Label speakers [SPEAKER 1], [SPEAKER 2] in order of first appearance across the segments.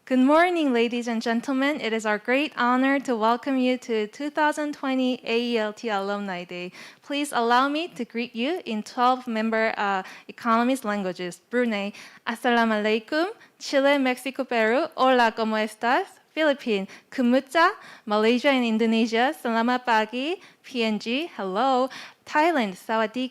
[SPEAKER 1] Good morning, ladies and gentlemen. It is our great honor to welcome you to 2020 AeLT Alumni Day. Please allow me to greet you in 12 member economies languages. Brunei, Assalamu alaikum. Chile, Mexico, Peru, hola, ¿cómo estás? Philippines, Kumutsa, Malaysia and Indonesia, Selamat pagi, PNG, hello, Thailand, Sawadee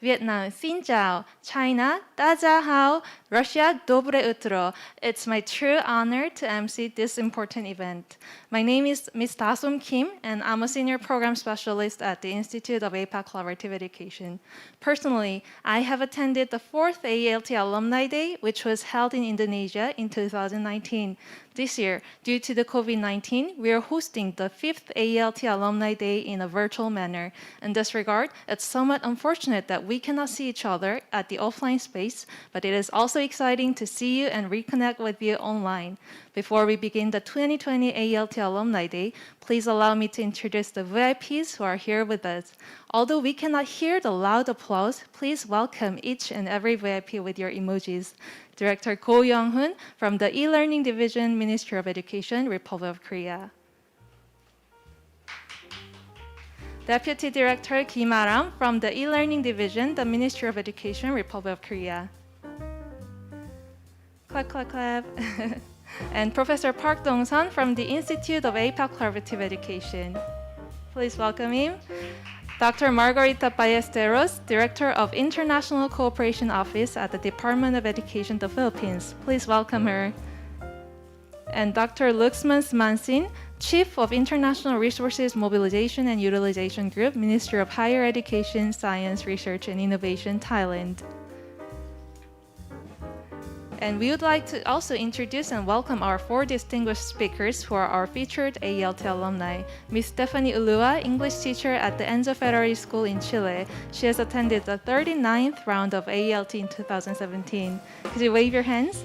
[SPEAKER 1] Vietnam, Xin chào, China, Da Jia Hao, Russia, Dobre Utro. It's my true honor to MC this important event. My name is Ms. Dasum Kim, and I'm a senior program specialist at the Institute of APEC Collaborative Education. Personally, I have attended the 4th AeLT Alumni Day, which was held in Indonesia in 2019. This year, due to the COVID-19, we are hosting the 5th AeLT Alumni Day in a virtual manner. In this regard, it's somewhat unfortunate that we cannot see each other at the offline space, but it is also exciting to see you and reconnect with you online. Before we begin the 2020 AeLT Alumni Day, please allow me to introduce the VIPs who are here with us. Although we cannot hear the loud applause, please welcome each and every VIP with your emojis. Director Ko Young-hoon from the E-Learning Division, Ministry of Education, Republic of Korea. Deputy Director Kim Ah-ram from the E-Learning Division, the Ministry of Education, Republic of Korea. Clap, clap, clap. And Professor Park Dong-sun from the Institute of APEC Collaborative Education. Please welcome him. Dr. Margarita Ballesteros, Director of International Cooperation Office at the Department of Education, the Philippines. Please welcome her. And Dr. Luxman Mansin, Chief of International Resources Mobilization and Utilization Group, Ministry of Higher Education, Science, Research and Innovation, Thailand. And we would like to also introduce and welcome our 4 distinguished speakers who are our featured AeLT alumni. Ms. Stephanie Ulua, English teacher at the Enzo Ferrari School in Chile. She has attended the 39th round of AeLT in 2017. Could you wave your hands?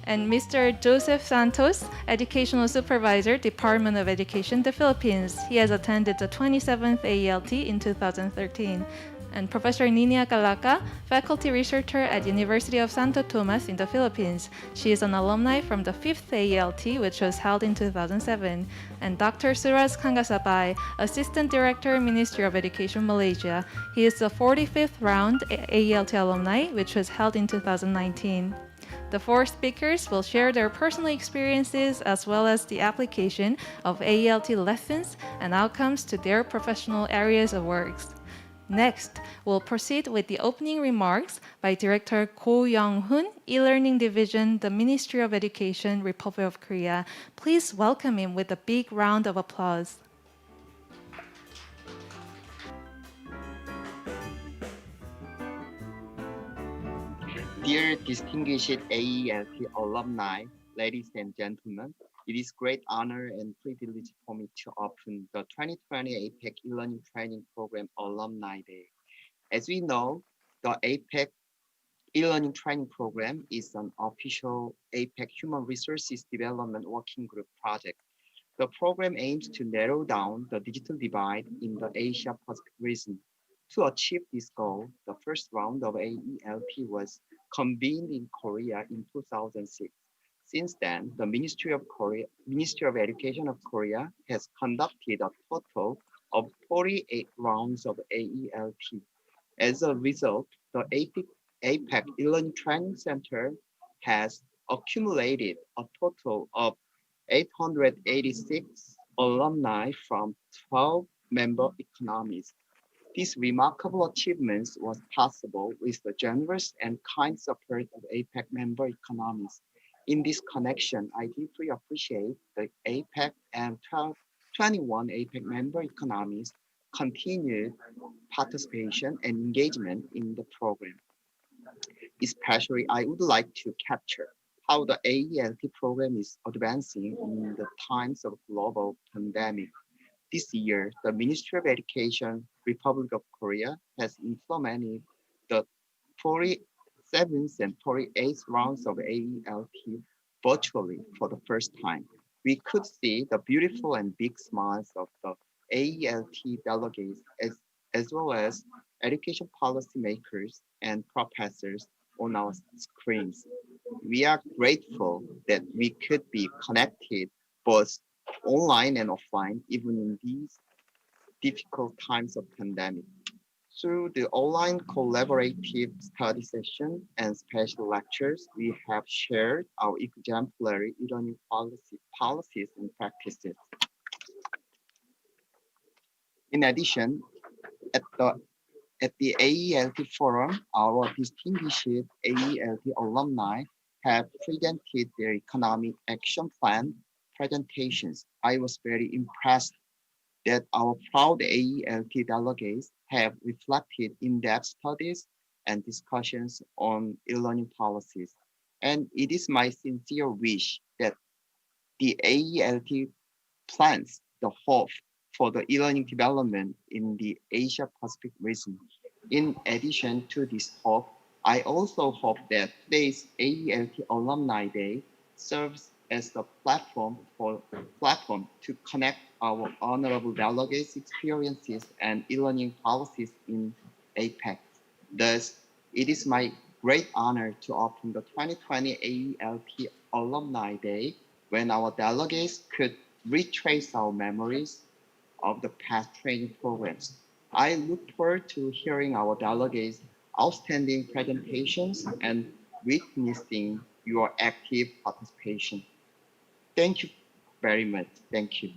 [SPEAKER 1] And Mr. Joseph Santos, Educational Supervisor, Department of Education, the Philippines. He has attended the 27th AeLT in 2013. And Professor Ninia Calaca, faculty researcher at University of Santo Tomas in the Philippines. She is an alumni from the 5th AeLT, which was held in 2007. And Dr. Suras Kangasabay, Assistant Director, Ministry of Education, Malaysia. He is the 45th round AeLT alumni, which was held in 2019. The 4 speakers will share their personal experiences as well as the application of AeLT lessons and outcomes to their professional areas of works. Next, we'll proceed with the opening remarks by Director Ko Young-hoon, E-Learning Division, the Ministry of Education, Republic of Korea. Please welcome him with a big round of applause.
[SPEAKER 2] Dear distinguished AeLT alumni, ladies and gentlemen, it is great honor and privilege for me to open the 2020 APEC e-learning training program Alumni Day. As we know, the APEC e-learning training program is an official APEC Human Resources Development Working Group project. The program aims to narrow down the digital divide in the Asia-Pacific region. To achieve this goal, the first round of AeLT was convened in Korea in 2006. Since then, the Ministry of Education of Korea has conducted a total of 48 rounds of AeLT. As a result, the APEC e-learning training center has accumulated a total of 886 alumni from 12 member economies. This remarkable achievement was possible with the generous and kind support of APEC member economies. In this connection, I deeply appreciate the APEC and 21 APEC member economies' continued participation and engagement in the program. Especially, I would like to capture how the AeLT program is advancing in the times of global pandemic. This year, the Ministry of Education, Republic of Korea, has implemented the 47th and 48th rounds of AeLT virtually for the first time. We could see the beautiful and big smiles of the AeLT delegates as well as education policymakers and professors on our screens. We are grateful that we could be connected both online and offline, even in these difficult times of pandemic. Through the online collaborative study session and special lectures, we have shared our exemplary e-learning policies and practices. In addition, at the AeLT Forum, our distinguished AeLT alumni have presented their economic action plan presentations. I was very impressed that our proud AeLT delegates have reflected in-depth studies and discussions on e-learning policies. And it is my sincere wish that the AeLT plans the hope for the e-learning development in the Asia Pacific region. In addition to this hope, I also hope that today's AeLT Alumni Day serves as the platform to connect our honorable delegates' experiences and e-learning policies in APEC. Thus, it is my great honor to open the 2020 AeLT Alumni Day when our delegates could retrace our memories of the past training programs. I look forward to hearing our delegates' outstanding presentations and witnessing your active participation. Thank you very much. Thank you.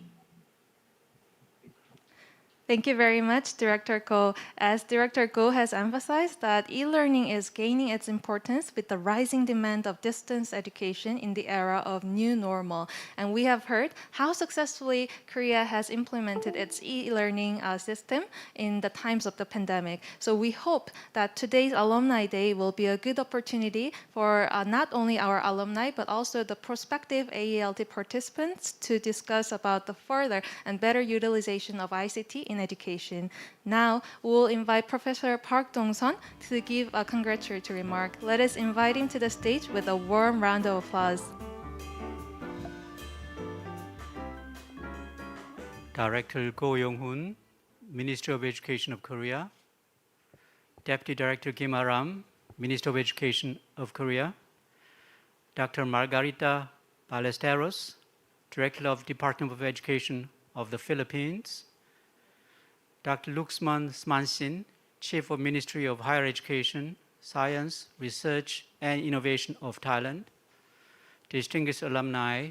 [SPEAKER 1] Thank you very much, Director Go. As Director Go has emphasized that e-learning is gaining its importance with the rising demand of distance education in the era of new normal. And we have heard how successfully Korea has implemented its e-learning system in the times of the pandemic. So we hope that today's Alumni Day will be a good opportunity for not only our alumni, but also the prospective AeLT participants to discuss about the further and better utilization of ICT in education. Now, we'll invite Professor Park Dong-sun to give a congratulatory remark. Let us invite him to the stage with a warm round of applause.
[SPEAKER 3] Director Go Yong-hoon, Minister of Education of Korea, Deputy Director Kim Aram, Minister of Education of Korea, Dr. Margarita Ballesteros, Director of Department of Education of the Philippines, Dr. Luxman Smansin, Chief of Ministry of Higher Education, Science, Research, and Innovation of Thailand, distinguished alumni,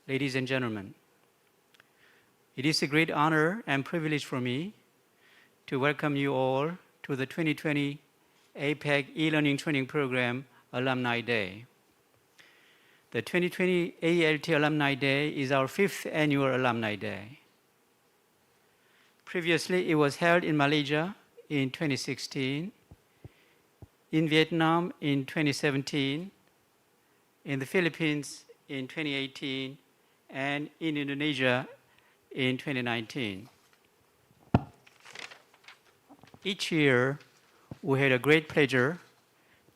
[SPEAKER 3] ladies and gentlemen. It is a great honor and privilege for me to welcome you all to the 2020 APEC e-learning training program Alumni Day. The 2020 AeLT Alumni Day is our 5th annual Alumni Day. Previously, it was held in Malaysia in 2016, in Vietnam in 2017, in the Philippines in 2018, and in Indonesia in 2019. Each year, we had a great pleasure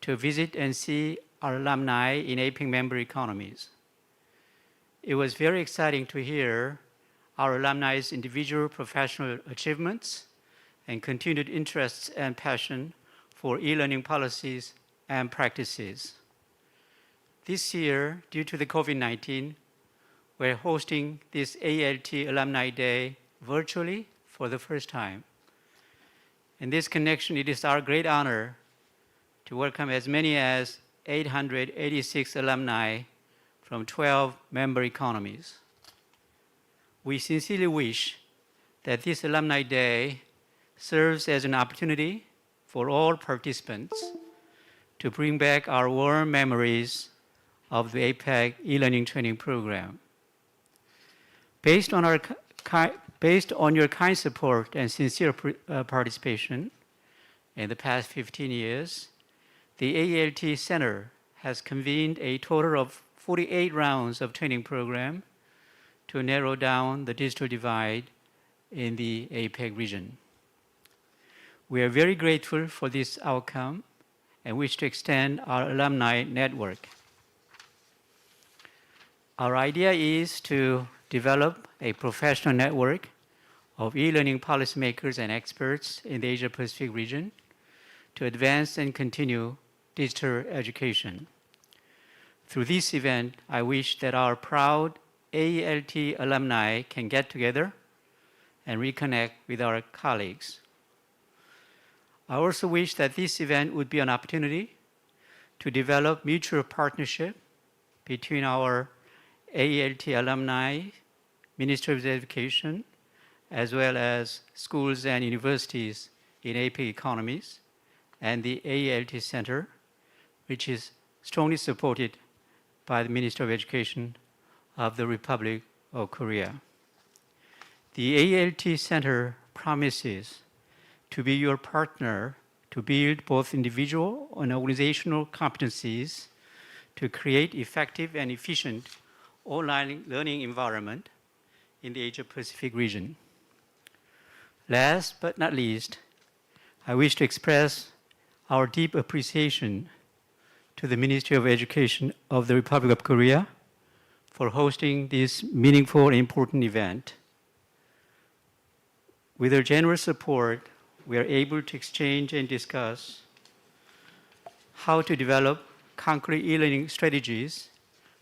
[SPEAKER 3] to visit and see our alumni in APEC member economies. It was very exciting to hear our alumni's individual professional achievements and continued interests and passion for e-learning policies and practices. This year, due to the COVID-19, we're hosting this AeLT Alumni Day virtually for the first time. In this connection, it is our great honor to welcome as many as 886 alumni from 12 member economies. We sincerely wish that this Alumni Day serves as an opportunity for all participants to bring back our warm memories of the APEC e-learning training program. Based on your kind support and sincere participation in the past 15 years, the AeLT Center has convened a total of 48 rounds of training program to narrow down the digital divide in the APEC region. We are very grateful for this outcome and wish to extend our alumni network. Our idea is to develop a professional network of e-learning policymakers and experts in the Asia-Pacific region to advance and continue digital education. Through this event, I wish that our proud AeLT alumni can get together and reconnect with our colleagues. I also wish that this event would be an opportunity to develop mutual partnership between our AeLT alumni, Ministry of Education, as well as schools and universities in APEC economies, and the AeLT Center, which is strongly supported by the Ministry of Education of the Republic of Korea. The AeLT Center promises to be your partner to build both individual and organizational competencies to create effective and efficient online learning environment in the Asia-Pacific region. Last but not least, I wish to express our deep appreciation to the Ministry of Education of the Republic of Korea for hosting this meaningful and important event. With their generous support, we are able to exchange and discuss how to develop concrete e-learning strategies,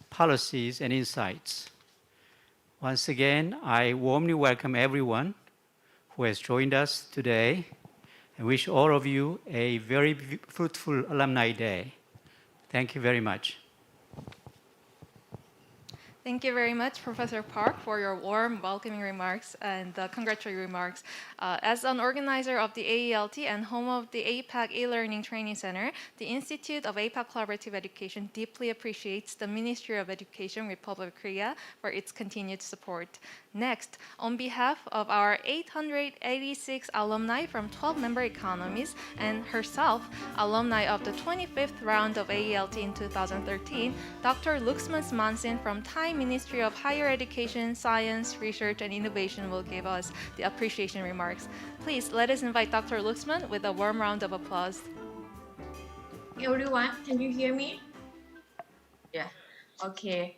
[SPEAKER 3] policies, and insights. Once again, I warmly welcome everyone who has joined us today and wish all of you a very fruitful Alumni Day. Thank you very much.
[SPEAKER 1] Thank you very much, Professor Park, for your warm, welcoming remarks and congratulatory remarks. As an organizer of the AeLT and home of the APEC e-learning training center, the Institute of APEC Collaborative Education deeply appreciates the Ministry of Education, Republic of Korea, for its continued support. Next, on behalf of our 886 alumni from 12 member economies and herself, alumni of the 25th round of AeLT in 2013, Dr. Luxman Mansin from Thai Ministry of Higher Education, Science, Research, and Innovation will give us the appreciation remarks. Please let us invite Dr. Luxman with a warm round of applause.
[SPEAKER 4] Everyone, can you hear me? Yeah, okay.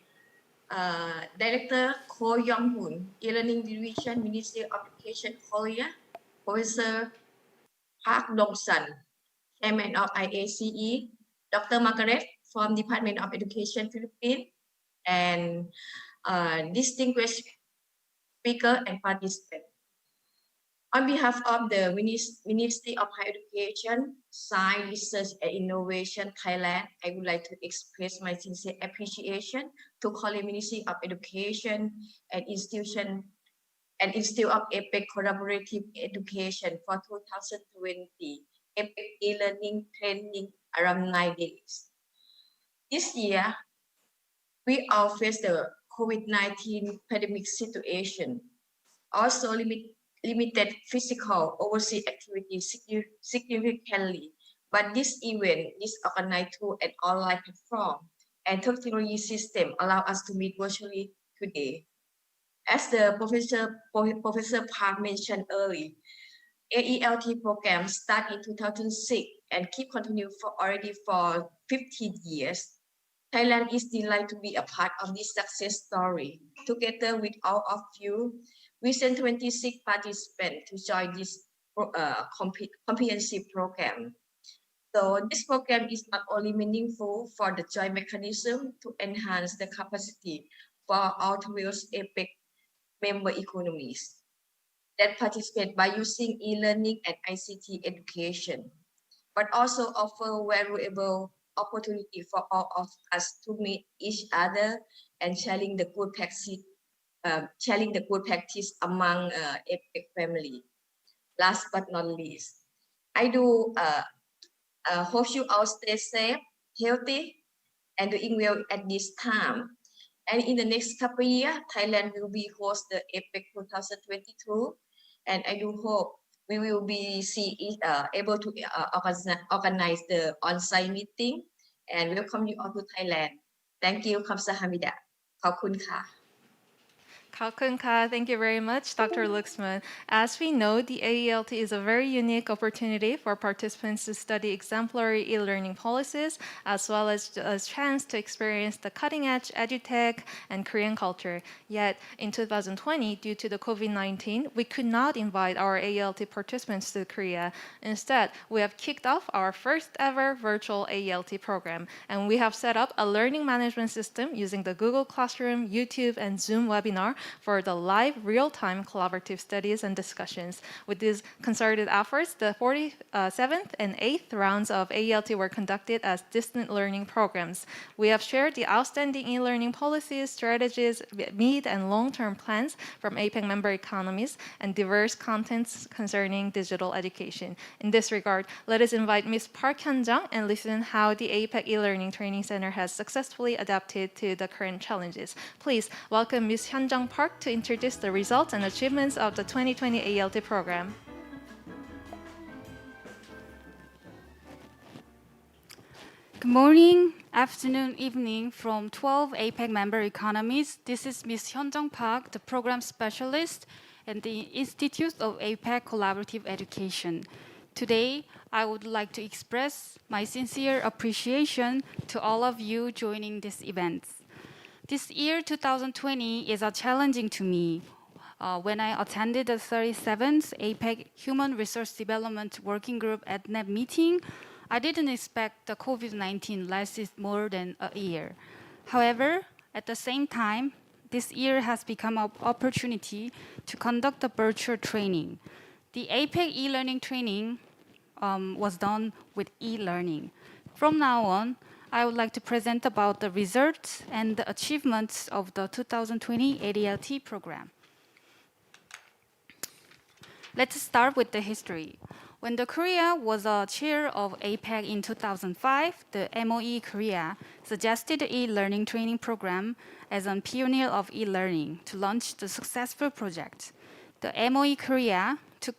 [SPEAKER 4] Director Ko Young-hoon, E-Learning Division, Ministry of Education, Korea. Professor Park Dong-sun, Chairman of IACE. Dr. Margaret from Department of Education, Philippines. And distinguished speaker and participant. On behalf of the Ministry of Higher Education, Science, Research and Innovation, Thailand, I would like to express my sincere appreciation to Korea Ministry of Education and Institute of APEC Collaborative Education for 2020 APEC e-learning training alumni days. This year, we all face the COVID-19 pandemic situation. Also limited physical overseas activities significantly, but this event is organized through an online platform and technology system allow us to meet virtually today. As the Professor Park mentioned earlier, AeLT program started in 2006 and keep continue already for 15 years. Thailand is delighted to be a part of this success story. Together with all of you, we sent 26 participants to join this comprehensive program. So this program is not only meaningful for the joint mechanism to enhance the capacity for all 12 APEC member economies that participate by using e-learning and ICT education, but also offer valuable opportunity for all of us to meet each other and sharing the good practice among APEC family. Last but not least, I do hope you all stay safe, healthy, and doing well at this time. And in the next couple of years, Thailand will be host the APEC 2022, and I do hope we will be able to organize the on-site meeting and welcome you all to Thailand. Thank you, ขอบคุณค่ะ
[SPEAKER 1] Kalkunka, thank you very much, Dr. Luxman. As we know, the AeLT is a very unique opportunity for participants to study exemplary e-learning policies, as well as a chance to experience the cutting-edge edutech and Korean culture. Yet, in 2020, due to the COVID-19, we could not invite our AeLT participants to Korea. Instead, we have kicked off our first ever virtual AeLT program, and we have set up a learning management system using the Google Classroom, YouTube, and Zoom webinar for the live real-time collaborative studies and discussions. With these concerted efforts, the 47th and 8th rounds of AeLT were conducted as distant learning programs. We have shared the outstanding e-learning policies, strategies, mid and long-term plans from APEC member economies, and diverse contents concerning digital education. In this regard, let us invite Ms. Park Hyun-jung and listen how the APEC e-learning training center has successfully adapted to the current challenges. Please welcome Ms. Hyun-jung Park to introduce the results and achievements of the 2020 AeLT program.
[SPEAKER 5] Good morning, afternoon, evening from 12 APEC member economies. This is Ms. Hyun-jung Park, the program specialist at the Institute of APEC Collaborative Education. Today, I would like to express my sincere appreciation to all of you joining this event. This year, 2020, is challenging to me. When I attended the 37th APEC Human Resource Development Working Group at NEP meeting, I didn't expect the COVID-19 lasted more than a year. However, at the same time, this year has become an opportunity to conduct a virtual training. The APEC e-learning training was done with e-learning. From now on, I would like to present about the results and the achievements of the 2020 AeLT program. Let's start with the history. When the Korea was a chair of APEC in 2005, the MOE Korea suggested the e-learning training program as a pioneer of e-learning to launch the successful project. The MOE Korea took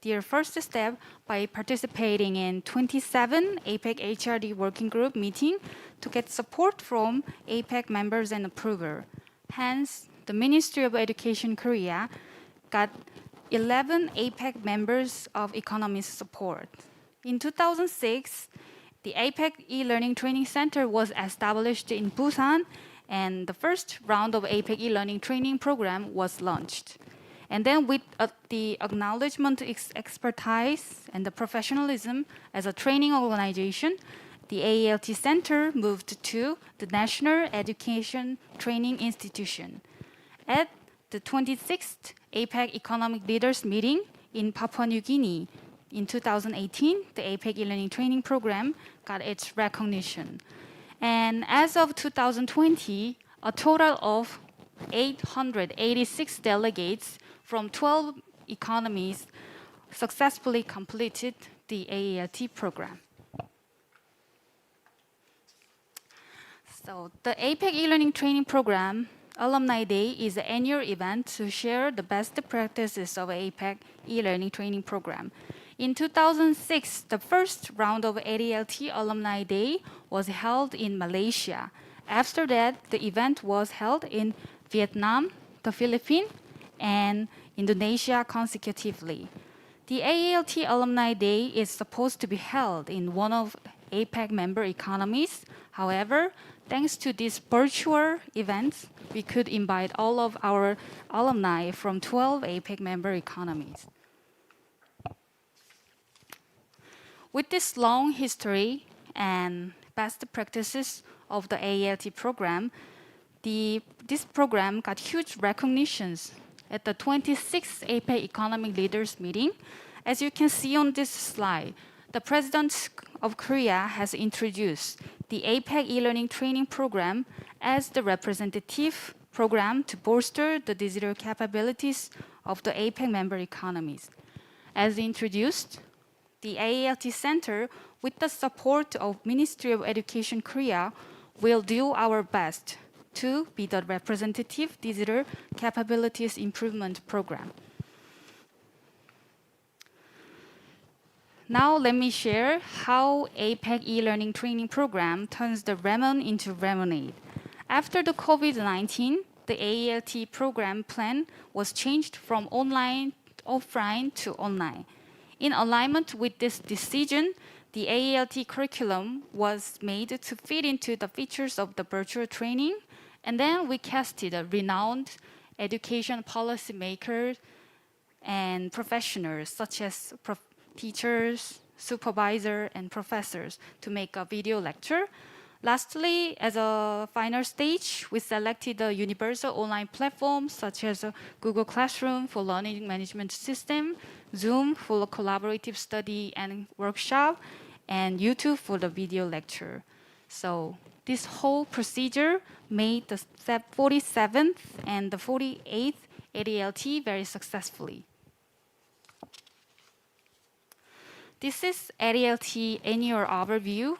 [SPEAKER 5] their first step by participating in 27 APEC HRD working group meeting to get support from APEC members and approver. Hence, the Ministry of Education Korea got 11 APEC members of economies support. In 2006, the APEC e-learning training center was established in Busan, and the first round of APEC e-learning training program was launched. And then with the acknowledgement, expertise, and the professionalism as a training organization, the AeLT Center moved to the National Education Training Institution. At the 26th APEC Economic Leaders Meeting in Papua New Guinea in 2018, the APEC e-learning training program got its recognition. And as of 2020, a total of 886 delegates from 12 economies successfully completed the AeLT program. So the APEC e-learning training program Alumni Day is an annual event to share the best practices of APEC e-learning training program. In 2006, the first round of AeLT Alumni Day was held in Malaysia. After that, the event was held in Vietnam, the Philippines, and Indonesia consecutively. The AeLT Alumni Day is supposed to be held in one of APEC member economies. However, thanks to these virtual events, we could invite all of our alumni from 12 APEC member economies. With this long history and best practices of the AeLT program, this program got huge recognitions at the 26th APEC Economic Leaders Meeting. As you can see on this slide, the President of Korea has introduced the APEC e-learning training program as the representative program to bolster the digital capabilities of the APEC member economies. As introduced, the AeLT Center, with the support of Ministry of Education Korea, will do our best to be the representative digital capabilities improvement program. Now let me share how APEC e-learning training program turns the lemon into lemonade. After the COVID-19, the AeLT program plan was changed from offline to online. In alignment with this decision, the AeLT curriculum was made to fit into the features of the virtual training, and then we casted a renowned education policymakers and professionals such as teachers, supervisors, and professors to make a video lecture. Lastly, as a final stage, we selected a universal online platform such as Google Classroom for learning management system, Zoom for collaborative study and workshop, and YouTube for the video lecture. So this whole procedure made the 47th and the 48th AeLT very successfully. This is AeLT annual overview.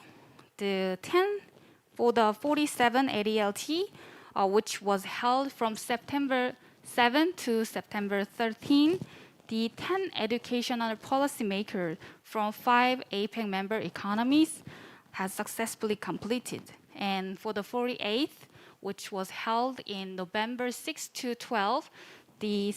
[SPEAKER 5] For the 47 AeLT, which was held from September 7 to September 13, the 10 educational policymakers from 5 APEC member economies has successfully completed. And for the 48th, which was held in November 6 to 12, the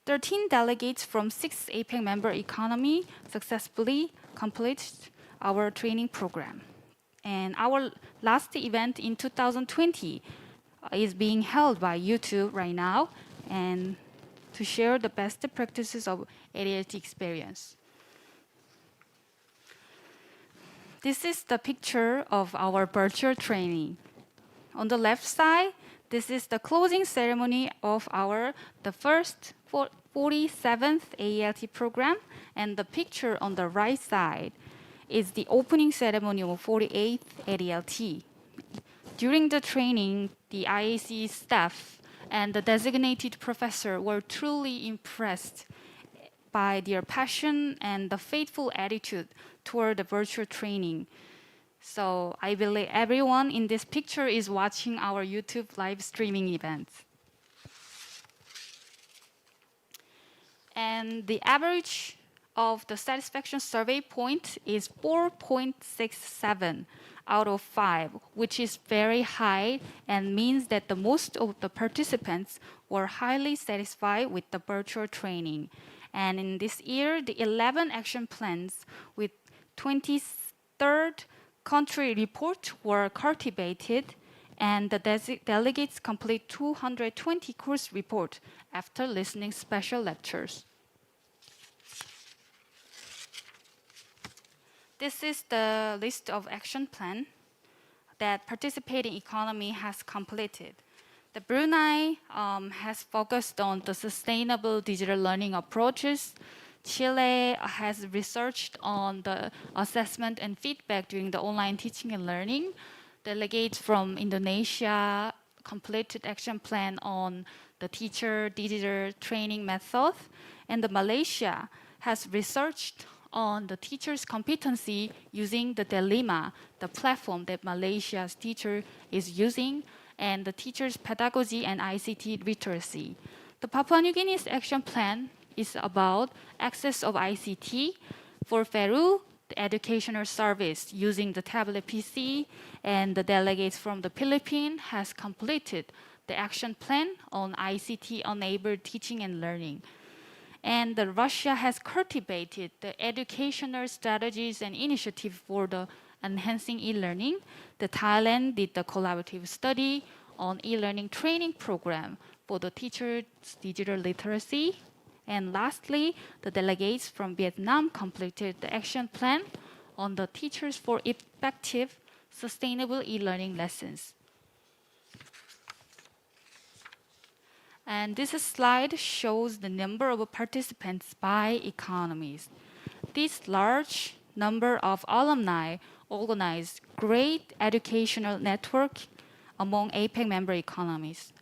[SPEAKER 5] 13 delegates from 6 APEC member economy successfully completed our training program. And our last event in 2020 is being held by YouTube right now, and to share the best practices of AeLT experience. This is the picture of our virtual training. On the left side, this is the closing ceremony of the first 47th AeLT program, and the picture on the right side is the opening ceremony of 48th AeLT. During the training, the IACE staff and the designated professor were truly impressed by their passion and the faithful attitude toward the virtual training. So I believe everyone in this picture is watching our YouTube live streaming event. And the average of the satisfaction survey point is 4.67 out of 5, which is very high and means that the most of the participants were highly satisfied with the virtual training. And in this year, the 11 action plans with 23rd country report were cultivated, and the delegates complete 220 course report after listening special lectures. This is the list of action plan that participating economy has completed. The Brunei has focused on the sustainable digital learning approaches. Chile has researched on the assessment and feedback during the online teaching and learning. Delegates from Indonesia completed action plan on the teacher digital training method. And the Malaysia has researched on the teacher's competency using the Dilemma, the platform that Malaysia's teacher is using, and the teacher's pedagogy and ICT literacy. The Papua New Guinea's action plan is about access of ICT. For Peru, the educational service using the tablet PC, and the delegates from the Philippines has completed the action plan on ICT-enabled teaching and learning. And Russia has cultivated the educational strategies and initiatives for the enhancing e-learning. The Thailand did the collaborative study on e-learning training program for the teachers' digital literacy. And lastly, the delegates from Vietnam completed the action plan on the teachers for effective, sustainable e-learning lessons. And this slide shows the number of participants by economies. This large number of alumni organized great educational network among APEC member economies.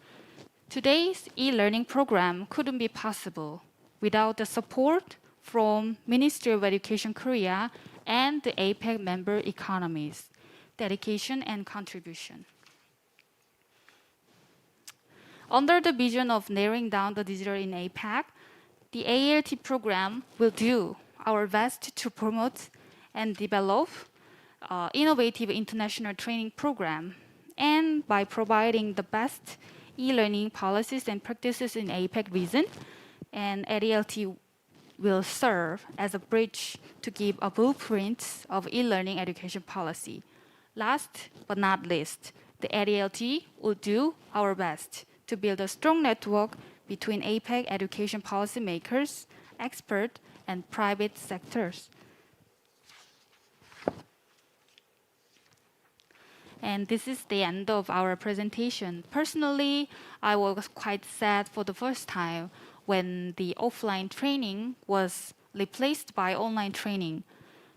[SPEAKER 5] Today's e-learning program couldn't be possible without the support from Ministry of Education Korea and the APEC member economies, dedication and contribution. Under the vision of narrowing down the digital in APEC, the AeLT program will do our best to promote and develop innovative international training program. and by providing the best e-learning policies and practices in APEC region, and AeLT will serve as a bridge to give a blueprint of e-learning education policy. Last but not least, the AeLT will do our best to build a strong network between APEC education policymakers, experts, and private sectors. And this is the end of our presentation. Personally, I was quite sad for the first time when the offline training was replaced by online training.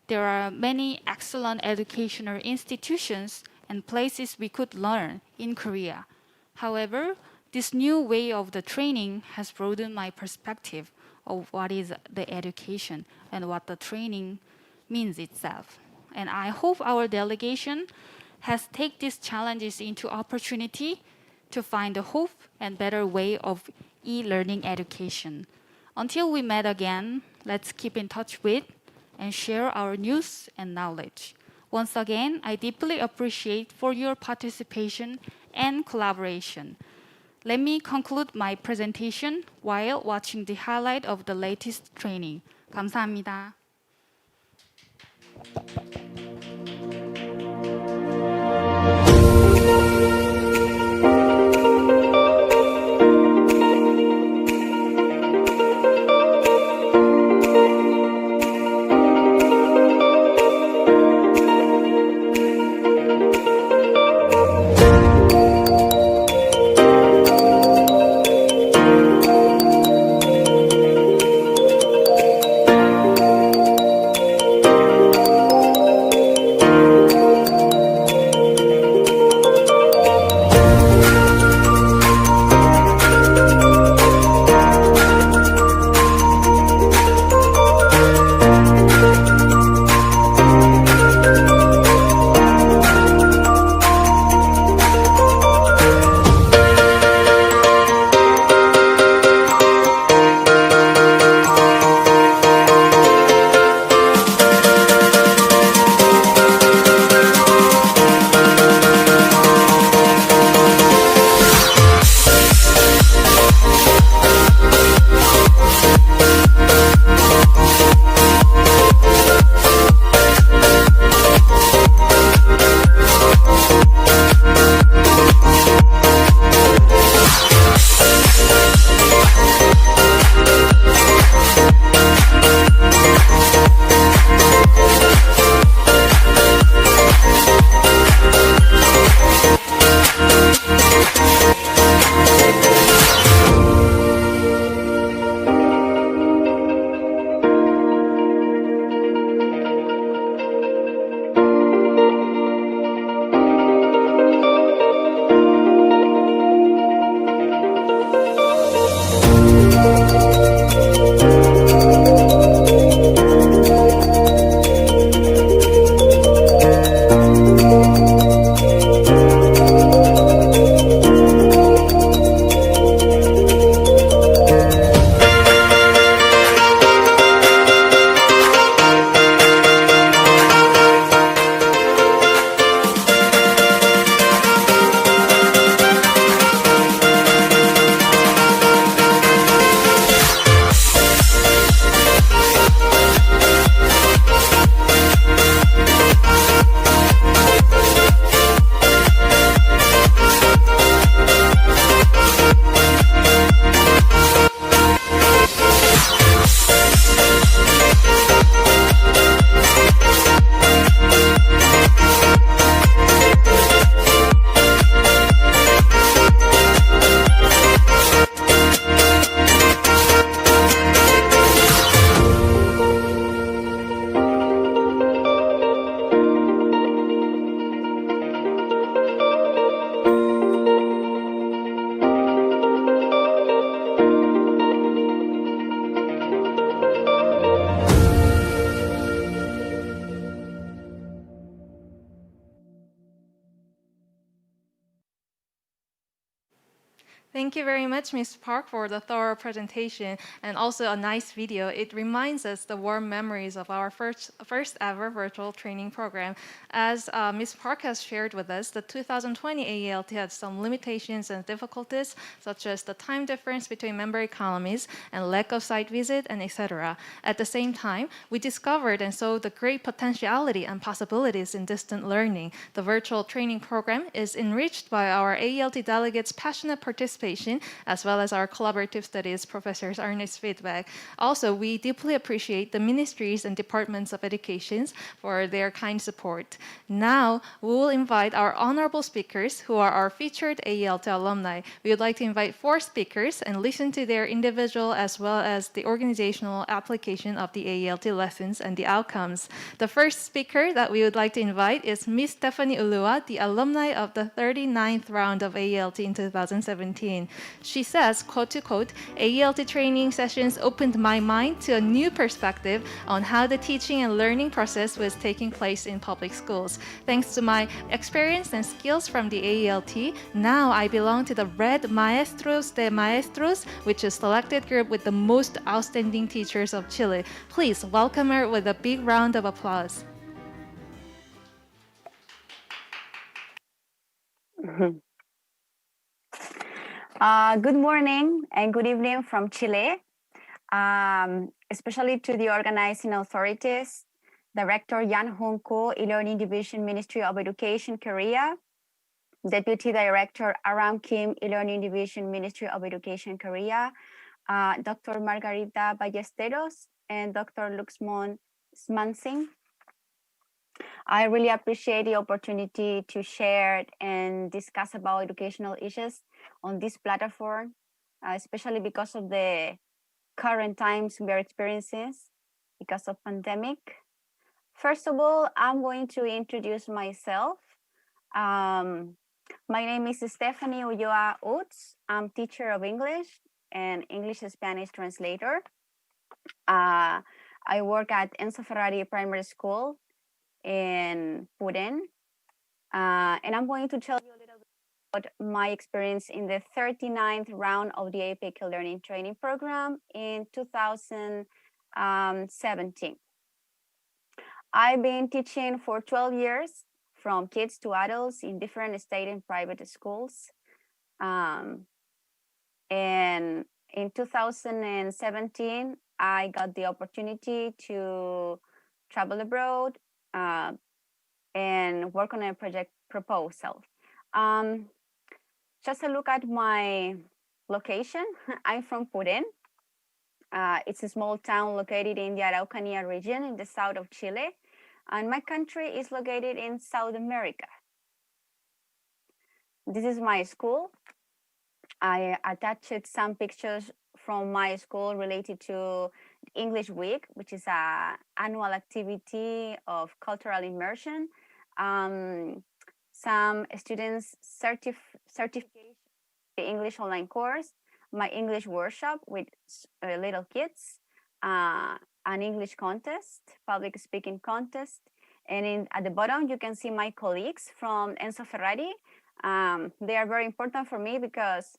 [SPEAKER 5] There are many excellent educational institutions and places we could learn in Korea. However, this new way of the training has broadened my perspective of what is the education and what the training means itself. And I hope our delegation has taken these challenges into opportunity to find a hope and better way of e-learning education. Until we meet again, let's keep in touch with and share our news and knowledge. Once again, I deeply appreciate for your participation and collaboration. Let me conclude my presentation while watching the highlight of the latest training. 감사합니다.
[SPEAKER 1] Thank you very much, Ms. Park, for the thorough presentation and also a nice video. It reminds us the warm memories of our first ever virtual training program. As Ms. Park has shared with us, the 2020 AeLT had some limitations and difficulties, such as the time difference between member economies and lack of site visit, and etc. At the same time, we discovered and saw the great potentiality and possibilities in distant learning. The virtual training program is enriched by our AeLT delegates' passionate participation, as well as our collaborative studies professors' earnest feedback. Also, we deeply appreciate the ministries and departments of education for their kind support. Now, we will invite our honorable speakers who are our featured AeLT alumni. We would like to invite 4 speakers and listen to their individual as well as the organizational application of the AeLT lessons and the outcomes. The first speaker that we would like to invite is Ms. Stephanie Ulua, the alumni of the 39th round of AeLT in 2017. She says, quote to quote, AeLT training sessions opened my mind to a new perspective on how the teaching and learning process was taking place in public schools. Thanks to my experience and skills from the AeLT, now I belong to the Red Maestros de Maestros, which is selected group with the most outstanding teachers of Chile. Please welcome her with a big round of applause.
[SPEAKER 6] Good morning and good evening from Chile, especially to the organizing authorities, Director Yan Hong Ko, E-Learning Division, Ministry of Education, Korea, Deputy Director Aram Kim, E-Learning Division, Ministry of Education, Korea, Dr. Margarita Ballesteros, and Dr. Luxmon Smansing. I really appreciate the opportunity to share and discuss about educational issues on this platform, especially because of the current times we are experiencing because of pandemic. First of all, I'm going to introduce myself. My name is Stephanie Ulloa Utz. I'm teacher of English and English-Spanish translator. I work at Enzo Ferrari Primary School in Puren. And I'm going to tell you a little bit about my experience in the 39th round of the APEC Learning Training Program in 2017. I've been teaching for 12 years, from kids to adults in different state and private schools. And in 2017, I got the opportunity to travel abroad and work on a project proposal. Just a look at my location. I'm from Puren. It's a small town located in the Araucanía region in the south of Chile. And my country is located in South America. This is my school. I attached some pictures from my school related to English Week, which is an annual activity of cultural immersion. Some students certification the English online course, my English workshop with little kids, an English contest, public speaking contest. And at the bottom, you can see my colleagues from Enzo Ferrari. They are very important for me because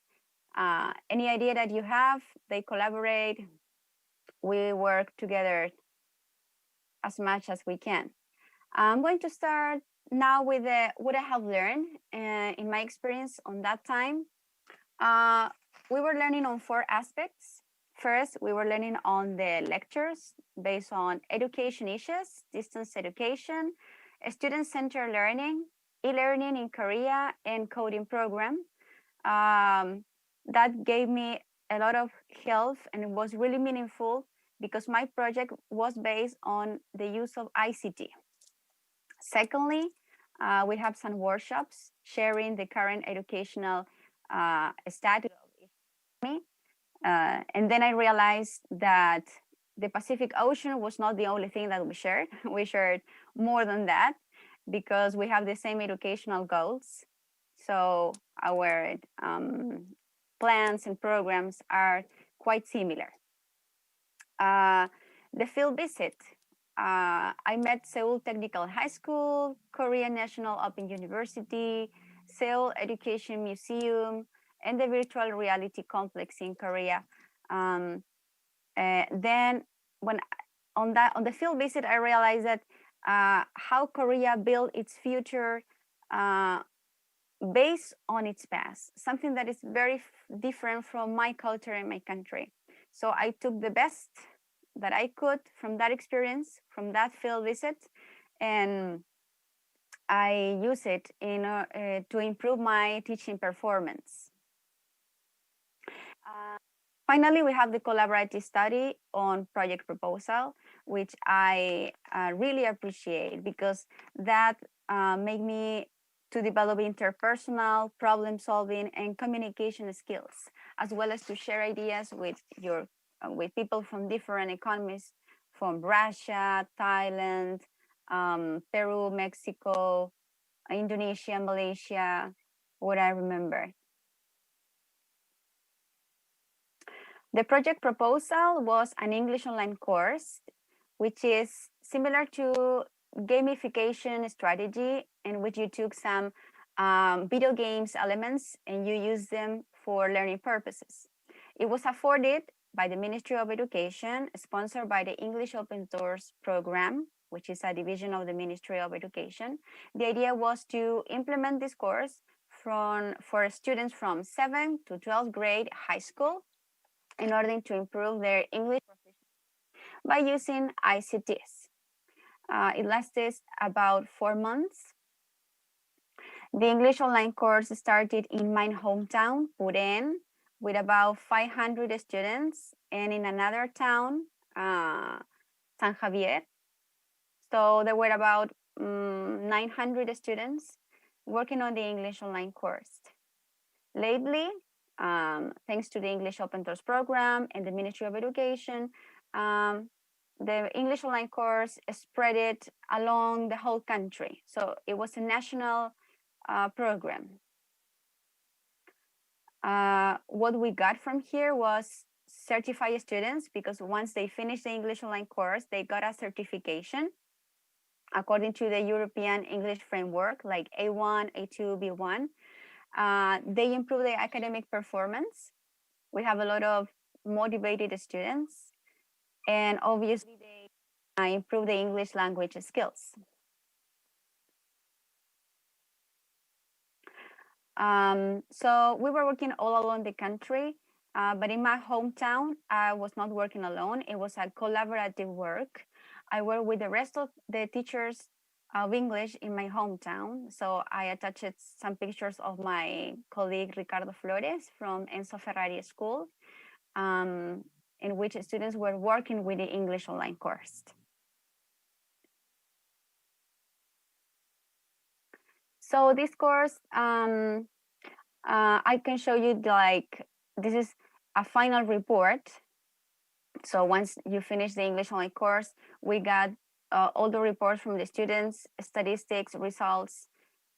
[SPEAKER 6] any idea that you have, they collaborate. We work together as much as we can. I'm going to start now with what I have learned in my experience on that time. We were learning on 4 aspects. First, we were learning on the lectures based on education issues, distance education, student-centered learning, e-learning in Korea, and coding program. That gave me a lot of help, and it was really meaningful because my project was based on the use of ICT. Secondly, we have some workshops sharing the current educational status of economy. And then I realized that the Pacific Ocean was not the only thing that we shared. We shared more than that because we have the same educational goals. So our plans and programs are quite similar. The field visit. I met Seoul Technical High School, Korea National Open University, Seoul Education Museum, and the virtual reality complex in Korea. Then when on the field visit, I realized that how Korea built its future based on its past, something that is very different from my culture and my country. So I took the best that I could from that experience, from that field visit, and I use it to improve my teaching performance. Finally, we have the collaborative study on project proposal, which I really appreciate because that made me to develop interpersonal problem solving and communication skills, as well as to share ideas with with people from different economies, from Russia, Thailand, Peru, Mexico, Indonesia, Malaysia, what I remember. The project proposal was an English online course, which is similar to gamification strategy in which you took some video games elements and you use them for learning purposes. It was afforded by the Ministry of Education, sponsored by the English Open Doors program, which is a division of the Ministry of Education. The idea was to implement this course for students from 7th to 12th grade high school in order to improve their English proficiency by using ICTs. It lasted about 4 months. The English online course started in my hometown, Puren, with about 500 students, and in another town, San Javier. So there were about 900 students working on the English online course. Lately, thanks to the English Open Doors program and the Ministry of Education, the English online course spread it along the whole country. So it was a national program. What we got from here was certified students, because once they finished the English online course, they got a certification according to the European English framework, like A1, A2, B1. They improve their academic performance. We have a lot of motivated students, and obviously they improve the English language skills. So we were working all along the country, but in my hometown, I was not working alone. It was a collaborative work. I worked with the rest of the teachers of English in my hometown. So I attached some pictures of my colleague Ricardo Flores from Enzo Ferrari School, in which students were working with the English online course. So this course, I can show you, like, this is a final report. So once you finish the English online course, we got all the reports from the students, statistics, results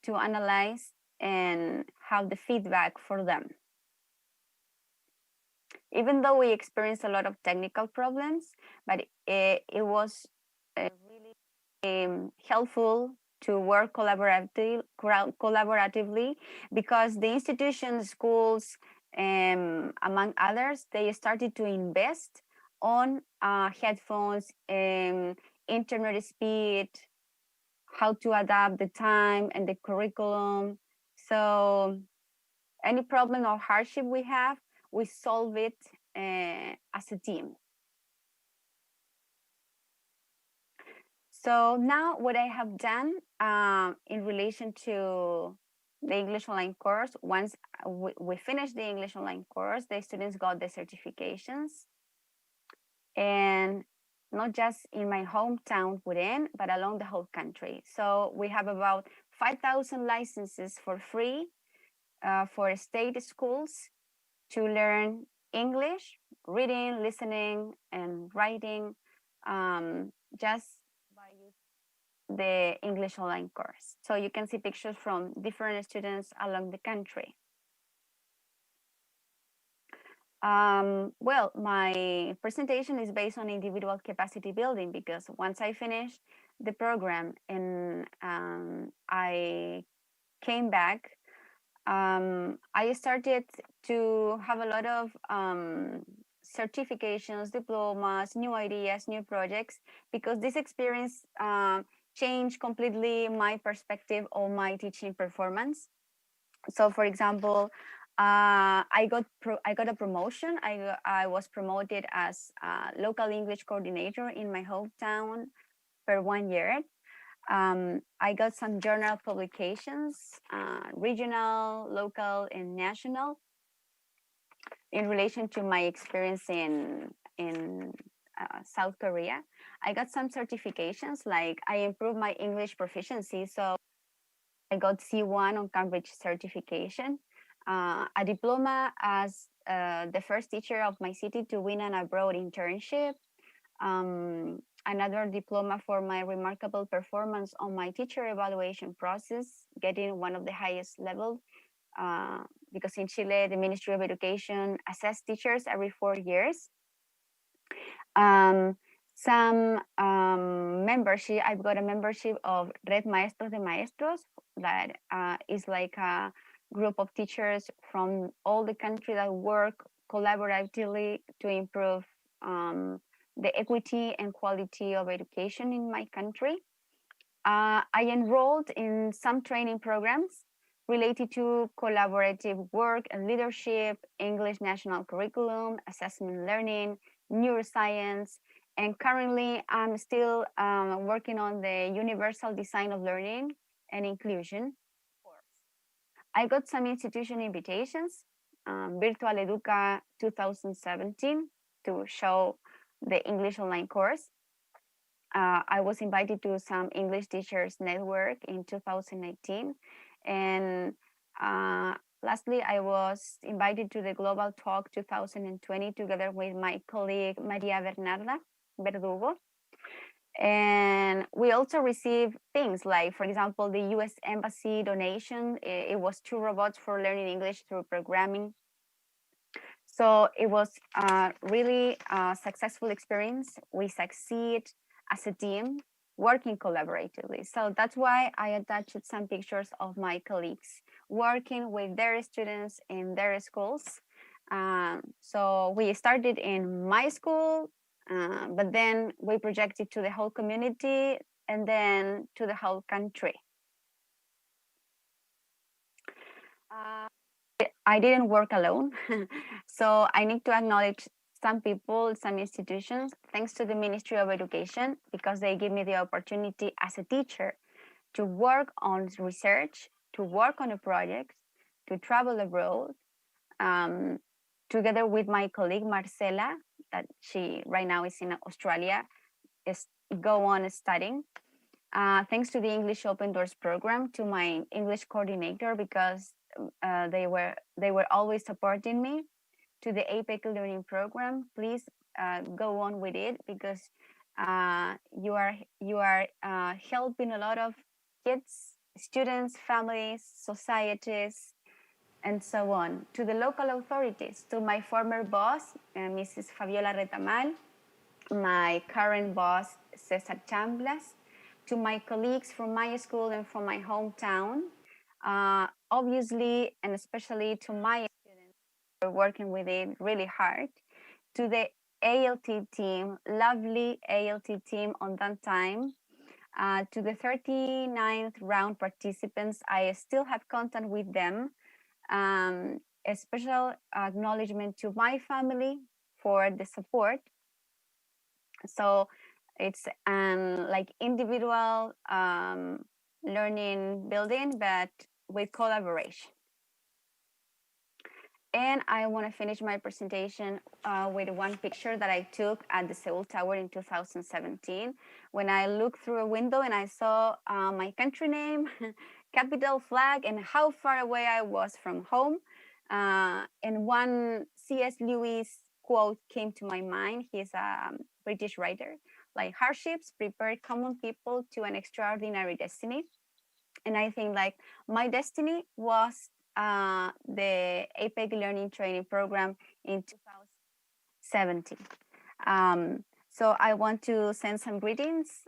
[SPEAKER 6] to analyze and have the feedback for them. Even though we experienced a lot of technical problems, but it was really helpful to work collaboratively, because the institutions, schools, among others, they started to invest on headphones, internet speed, how to adapt the time and the curriculum. So any problem or hardship we have, we solve it as a team. So now what I have done in relation to the English online course, once we finished the English online course, the students got the certifications, and not just in my hometown, Puren, but along the whole country. So we have about 5,000 licenses for free for state schools to learn English, reading, listening, and writing, just by using the English online course. So you can see pictures from different students along the country. Well, my presentation is based on individual capacity building, because once I finished the program and I came back, I started to have a lot of certifications, diplomas, new ideas, new projects, because this experience changed completely my perspective on my teaching performance. So, for example, I got a promotion. I was promoted as a local English coordinator in my hometown for 1 year. I got some journal publications, regional, local, and national, in relation to my experience in South Korea. I got some certifications, like I improved my English proficiency, so I got C1 on Cambridge certification, a diploma as the first teacher of my city to win an abroad internship, another diploma for my remarkable performance on my teacher evaluation process, getting one of the highest level, because in Chile, the Ministry of Education assess teachers every 4 years. Some membership, I've got a membership of Red Maestros de Maestros, that is like a group of teachers from all the country that work collaboratively to improve the equity and quality of education in my country. I enrolled in some training programs related to collaborative work and leadership, English national curriculum, assessment learning, neuroscience, and currently I'm still working on the universal design of learning and inclusion. I got some institution invitations, Virtual Educa 2017, to show the English online course. I was invited to some English Teachers Network in 2019. And lastly, I was invited to the Global Talk 2020 together with my colleague Maria Bernarda Verdugo. And we also received things like, for example, the US Embassy donation. It was 2 robots for learning English through programming. So it was a really successful experience. We succeed as a team, working collaboratively. So that's why I attached some pictures of my colleagues working with their students in their schools. So we started in my school, but then we projected to the whole community and then to the whole country. I didn't work alone. So I need to acknowledge some people, some institutions, thanks to the Ministry of Education, because they give me the opportunity as a teacher to work on research, to work on a project, to travel abroad, together with my colleague Marcela, that she right now is in Australia, is go on studying. Thanks to the English Open Doors program, to my English coordinator, because they were always supporting me, to the APEC learning program. Please go on with it, because you are helping a lot of kids, students, families, societies, and so on. To the local authorities, to my former boss, Mrs. Fabiola Retamal, my current boss, Cesar Chamblas, to my colleagues from my school and from my hometown, obviously, and especially to my students who are working with it really hard, to the AeLT team, lovely AeLT team on that time, to the 39th round participants, I still have contact with them. A special acknowledgement to my family for the support. So it's like individual learning building, but with collaboration. And I want to finish my presentation with one picture that I took at the Seoul Tower in 2017, when I looked through a window and I saw my country name, capital flag, and how far away I was from home. And one C.S. Lewis quote came to my mind. He's a British writer, like, hardships prepare common people to an extraordinary destiny. And I think, like, my destiny was the APEC Learning Training Program in 2017. So I want to send some greetings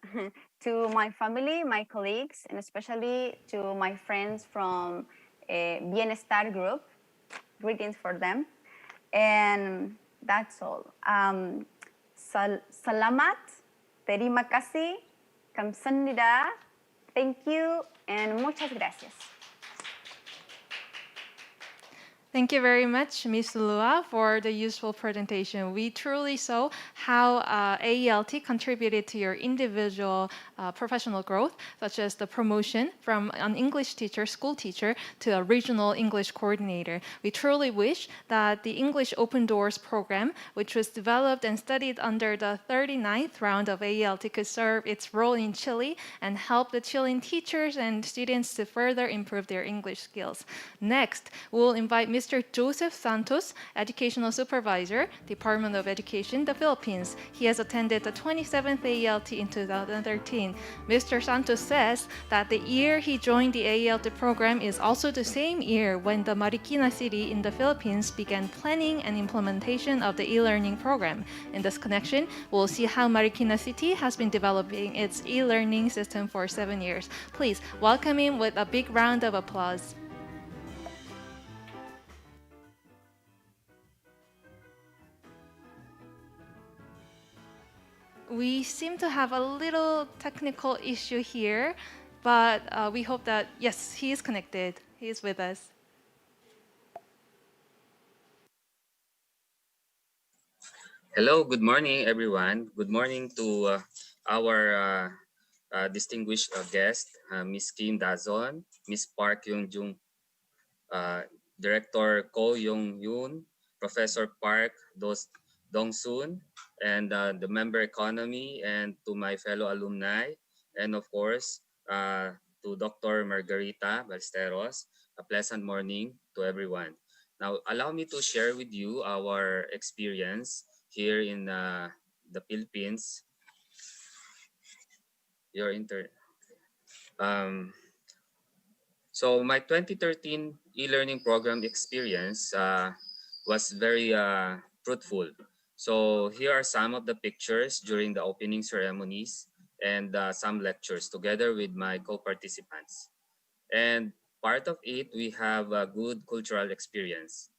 [SPEAKER 6] to my family, my colleagues, and especially to my friends from Bienestar Group. Greetings for them. And that's all. Salamat, terima kasih, kamsahamnida, thank you, and muchas gracias.
[SPEAKER 1] Thank you very much, Ms. Lua, for the useful presentation. We truly saw how AeLT contributed to your individual professional growth, such as the promotion from an English teacher, school teacher, to a regional English coordinator. We truly wish that the English Open Doors program, which was developed and studied under the 39th round of AeLT, could serve its role in Chile and help the Chilean teachers and students to further improve their English skills. Next, we'll invite Mr. Joseph Santos, Educational Supervisor, Department of Education, the Philippines. He has attended the 27th AeLT in 2013. Mr. Santos says that the year he joined the AeLT program is also the same year when the Marikina city in the Philippines began planning and implementation of the e-learning program. In this connection, we'll see how Marikina city has been developing its e-learning system for 7 years. Please welcome him with a big round of applause. We seem to have a little technical issue here, but we hope that, yes, he is connected. He is with us.
[SPEAKER 7] Hello, good morning, everyone. Good morning to our distinguished guest, Ms. Kim Dazon, Ms. Park Young-jung, Director Ko Young-yoon, Professor Park Dong-soon, and the member economy, and to my fellow alumni, and of course, to Dr. Margarita Balesteros. A pleasant morning to everyone. Now, allow me to share with you our experience here in the Philippines. Your So my 2013 e-learning program experience was very fruitful. So here are some of the pictures during the opening ceremonies and some lectures together with my co-participants. And part of it, we have a good cultural experience.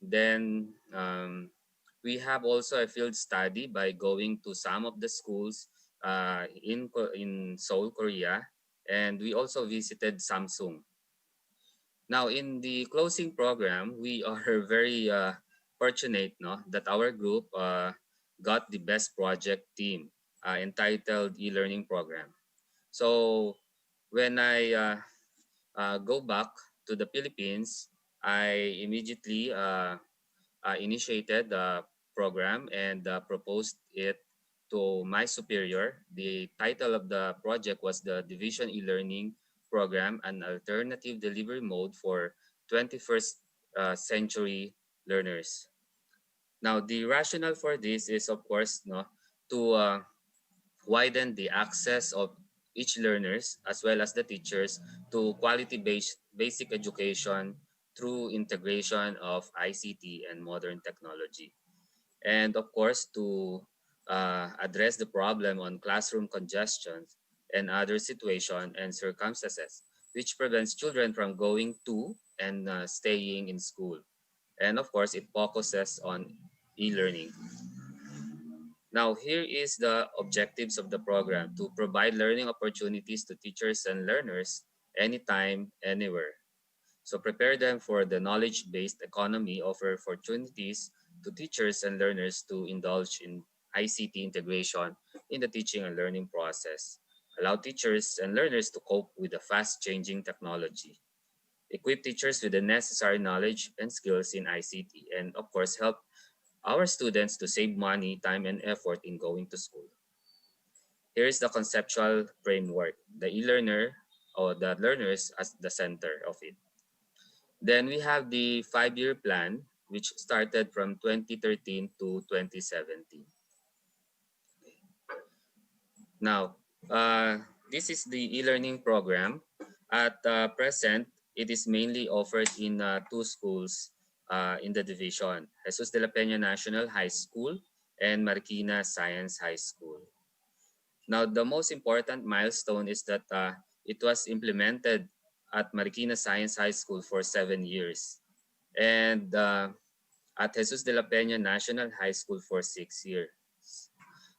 [SPEAKER 7] Then we have also a field study by going to some of the schools in Seoul, Korea, and we also visited Samsung. Now, in the closing program, we are very fortunate, no, that our group got the best project team entitled e-learning program. So when I go back to the Philippines, I immediately initiated the program and proposed it to my superior. The title of the project was the Division e-learning program, an alternative delivery mode for 21st century learners. Now, the rationale for this is, of course, no, to widen the access of each learners as well as the teachers to quality-based basic education through integration of ICT and modern technology. And of course, to address the problem on classroom congestion and other situations and circumstances which prevents children from going to and staying in school. And of course, it focuses on e-learning. Now, here is the objectives of the program: to provide learning opportunities to teachers and learners anytime, anywhere. So prepare them for the knowledge-based economy, offer opportunities to teachers and learners to indulge in ICT integration in the teaching and learning process. Allow teachers and learners to cope with the fast-changing technology. Equip teachers with the necessary knowledge and skills in ICT, and of course, help our students to save money, time, and effort in going to school. Here is the conceptual framework: the e-learner or the learners as the center of it. Then we have the 5-year plan, which started from 2013 to 2017. Now, this is the e-learning program. At present, it is mainly offered in 2 schools in the division: Jesus de la Peña National High School and Marikina Science High School. Now, the most important milestone is that it was implemented at Marikina Science High School for 7 years, and at Jesus de la Peña National High School for 6 years.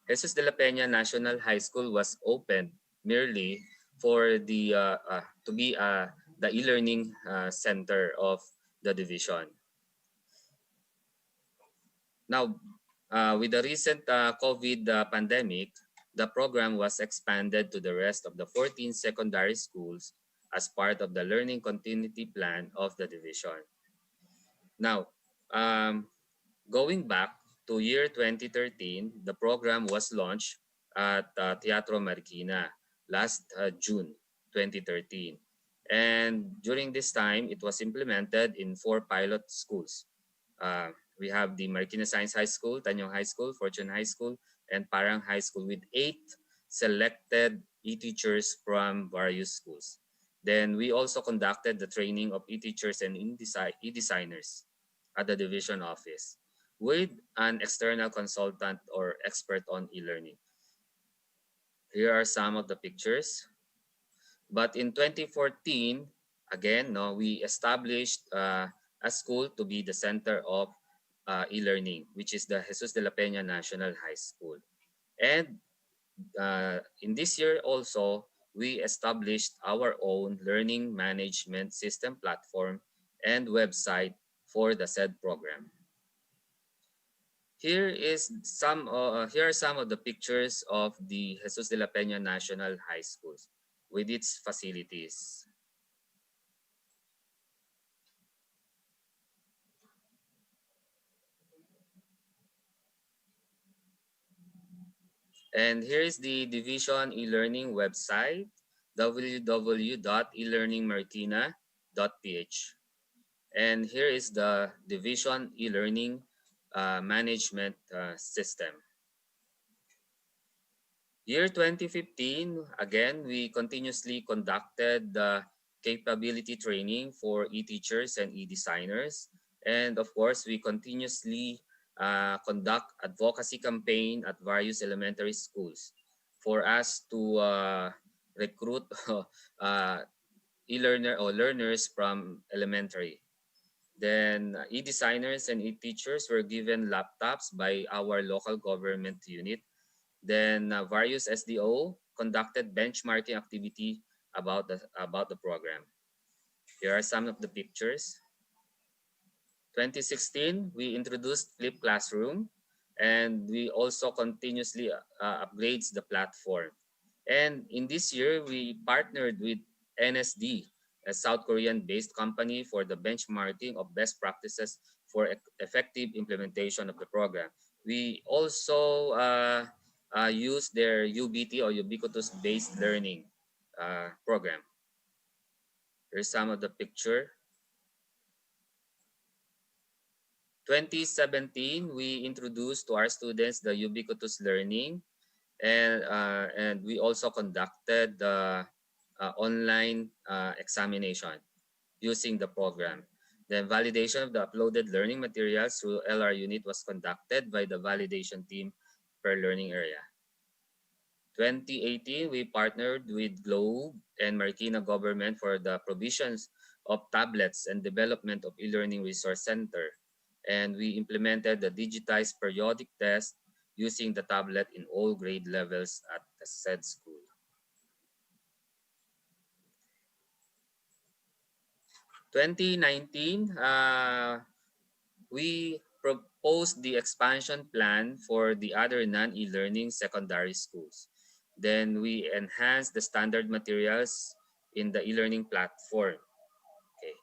[SPEAKER 7] Jesus de la Peña National High School was opened merely for to be the e-learning center of the division. Now, with the recent COVID pandemic, the program was expanded to the rest of the 14 secondary schools as part of the learning continuity plan of the division. Now, going back to year 2013, the program was launched at Teatro Marikina last June 2013. And during this time, it was implemented in 4 pilot schools. We have the Marikina Science High School, Tanyong High School, Fortune High School, and Parang High School with 8 selected e-teachers from various schools. Then we also conducted the training of e-teachers and e-designers at the division office with an external consultant or expert on e-learning. Here are some of the pictures. But in 2014, again, we established a school to be the center of e-learning, which is the Jesus de la Peña National High School. And in this year also, we established our own learning management system platform and website for the said program. Here are some of the pictures of the Jesus de la Peña National High Schools with its facilities. And here is the division e-learning website, www.elearningmarikina.ph. And here is the division e-learning management system. Year 2015, again, we continuously conducted the capability training for e-teachers and e-designers. And of course, we continuously conduct advocacy campaign at various elementary schools for us to recruit learners from elementary. Then e-designers and e-teachers were given laptops by our local government unit. Then various SDO conducted benchmarking activity about the program. Here are some of the pictures. 2016, we introduced Flip Classroom, and we also continuously upgrades the platform. And in this year, we partnered with NSD, a South Korean-based company, for the benchmarking of best practices for effective implementation of the program. We also use their UBT or ubiquitous-based learning program. Here's some of the picture. 2017, we introduced to our students the ubiquitous learning, and we also conducted the online examination using the program. The validation of the uploaded learning materials through LR unit was conducted by the validation team per learning area. 2018, we partnered with Globe and Marikina government for the provisions of tablets and development of e-learning resource center. And we implemented the digitized periodic test using the tablet in all grade levels at the said school. In 2019, we proposed the expansion plan for the other non-e-learning secondary schools. Then we enhanced the standard materials in the e-learning platform. Okay.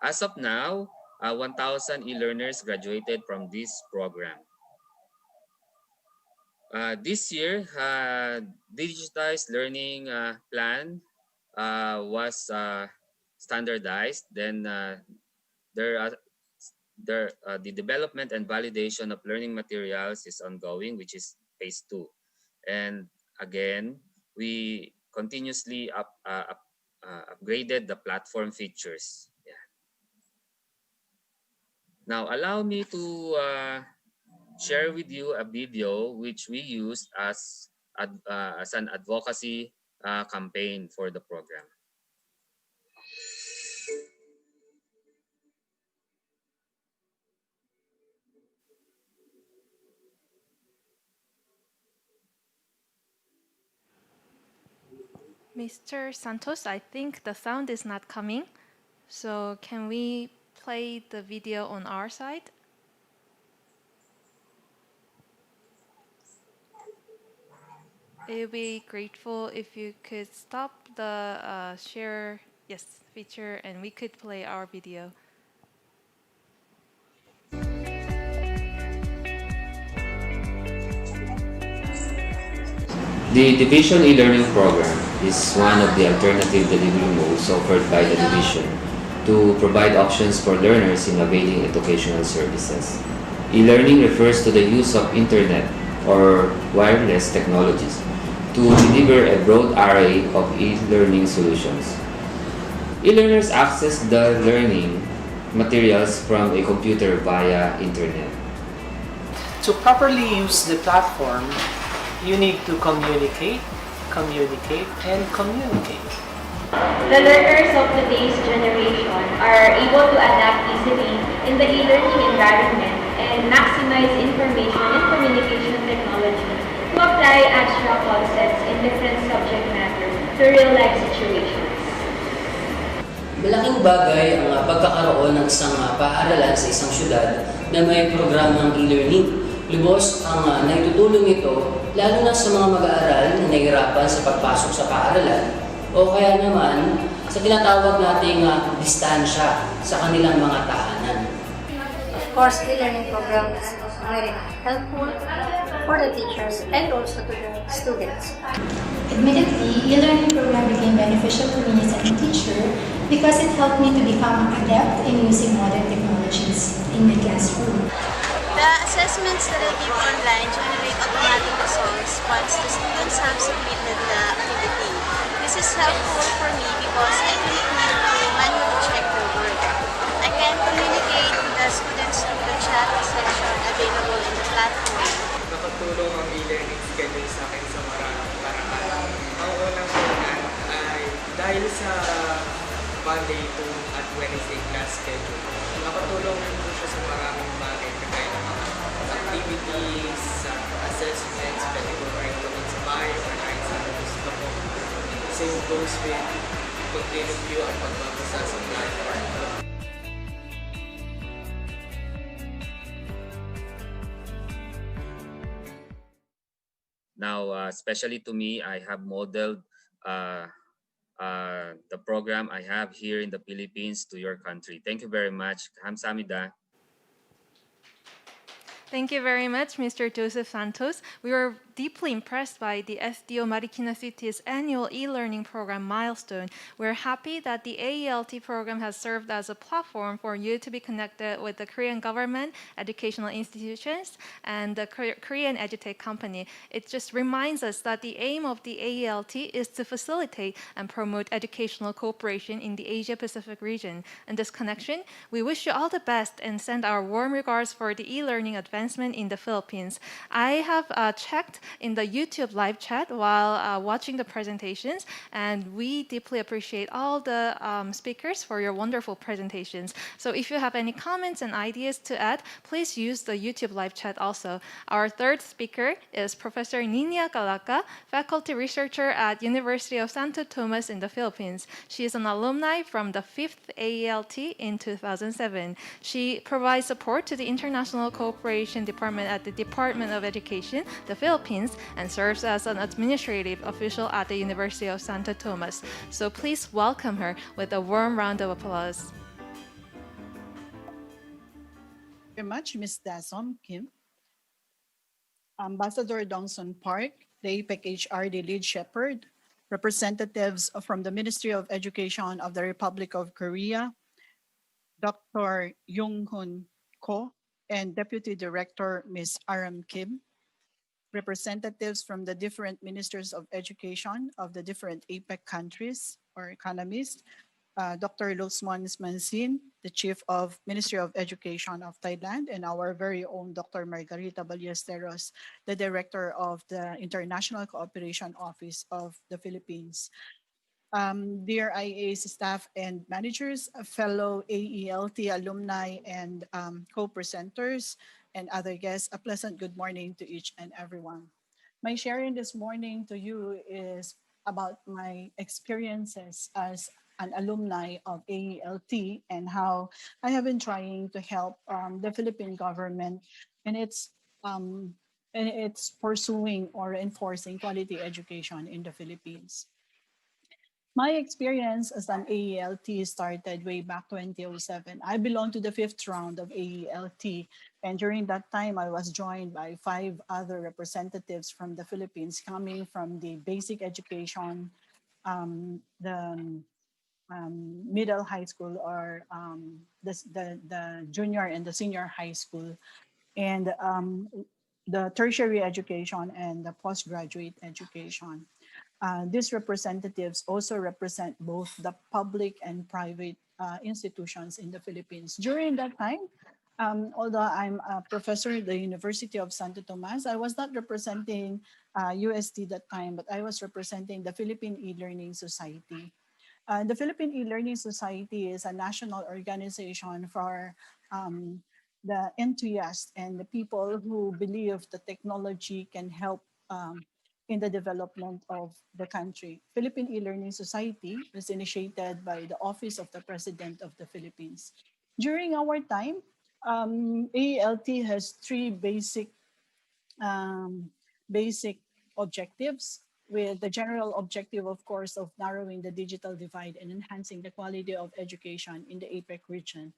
[SPEAKER 7] As of now, 1,000 e-learners graduated from this program. This year, digitized learning plan was standardized. Then the development and validation of learning materials is ongoing, which is phase 2. And again, we continuously upgraded the platform features. Now, allow me to share with you a video which we used as an advocacy campaign for the program.
[SPEAKER 1] Mr. Santos, I think the sound is not coming. So can we play the video on our side? It would be grateful if you could stop the share feature and we could play our video.
[SPEAKER 8] The Division e-learning program is one of the alternative delivery modes offered by the Division to provide options for learners in availing educational services. E-learning refers to the use of internet or wireless technologies to deliver a broad array of e-learning solutions. E-learners access the learning materials from a computer via internet.
[SPEAKER 9] To properly use the platform, you need to communicate, and communicate.
[SPEAKER 10] The learners of today's generation are able to adapt easily in the e-learning environment and maximize information and communication technology to apply abstract concepts in different subject matter to real-life situations.
[SPEAKER 11] Malaking bagay ang pagkakaroon ng isang paaralan sa isang syudad na may programang e-learning. Lubos ang naitutulong ito lalo na sa mga mag-aaral na nahihirapan sa pagpasok sa paaralan o kaya naman sa tinatawag nating distansya sa kanilang mga tahanan.
[SPEAKER 12] Of course, the learning program is very helpful for the teachers and also to the students.
[SPEAKER 13] Admittedly, e-learning program became beneficial for me as a teacher because it helped me to become adept in using modern technologies in my classroom.
[SPEAKER 14] The assessments that I give online generate automatic results once the students have submitted the activity. This is helpful for me because I don't need to manually check their work. I can communicate with the students through the chat section available in the platform.
[SPEAKER 15] Nakatulong ang e-learning schedule sa akin sa maraming paraan. Ang unang-unan ay dahil sa Monday to at Wednesday class schedule. Nakatulong rin po siya sa maraming bagay kagaya ng mga activities, assessments, pwede ko rin gawin sa bahay or kahit saan gusto ko. Same goes with pag-review at pagbabasa sa platform.
[SPEAKER 7] Now, especially to me, I have modeled the program I have here in the Philippines to your country. Thank you very much. Kamsahamnida.
[SPEAKER 1] Thank you very much, Mr. Joseph Santos. We were deeply impressed by the SDO Marikina City's annual e-learning program milestone. We're happy that the AeLT program has served as a platform for you to be connected with the Korean government, educational institutions, and the Korean EduTech company. It just reminds us that the aim of the AeLT is to facilitate and promote educational cooperation in the Asia-Pacific region. In this connection, we wish you all the best and send our warm regards for the e-learning advancement in the Philippines. I have checked in the YouTube live chat while watching the presentations, and we deeply appreciate all the speakers for your wonderful presentations. So if you have any comments and ideas to add, please use the YouTube live chat also. Our third speaker is Professor Nina Calaca, faculty researcher at University of Santo Tomas in the Philippines. She is an alumni from the 5th AeLT in 2007. She provides support to the International Cooperation Department at the Department of Education, the Philippines, and serves as an administrative official at the University of Santo Tomas. So please welcome her with a warm round of applause.
[SPEAKER 16] Thank you very much, Ms. Dasom Kim. Ambassador Dongson Park, the APEC HRD lead shepherd, representatives from the Ministry of Education of the Republic of Korea, Dr. Young-hoon Ko, and Deputy Director Ms. Aram Kim, representatives from the different ministers of education of the different APEC countries or economies, Dr. Losmon Mansin, the Chief of Ministry of Education of Thailand, and our very own Dr. Margarita Ballesteros, the Director of the International Cooperation Office of the Philippines. Dear IACE staff and managers, fellow AeLT alumni and co-presenters, and other guests, a pleasant good morning to each and everyone. My sharing this morning to you is about my experiences as an alumni of AeLT and how I have been trying to help the Philippine government in um, in its pursuing or enforcing quality education in the Philippines. My experience as an AeLT started way back 2007. I belong to the fifth round of AeLT, and during that time, I was joined by 5 other representatives from the Philippines coming from the basic education, the middle high school, or the junior and the senior high school, and the tertiary education and the postgraduate education. These representatives also represent both the public and private institutions in the Philippines. During that time, although I'm a professor at the University of Santo Tomas, I was not representing UST that time, but I was representing the Philippine E-Learning Society. The Philippine E-Learning Society is a national organization for the enthusiasts and the people who believe the technology can help in the development of the country. Philippine E-Learning Society was initiated by the Office of the President of the Philippines. During our time, AeLT has 3 um, basic objectives, with the general objective, of course, of narrowing the digital divide and enhancing the quality of education in the APEC region.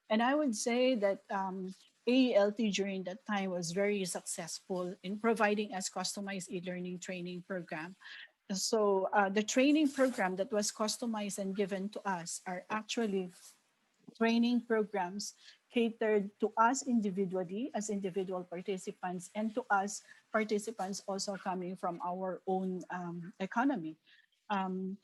[SPEAKER 16] And I would say that AeLT during that time was very successful in providing us customized e-learning training program. So the training program that was customized and given to us are actually training programs catered to us individually as individual participants, and to us participants also coming from our own economy. Um,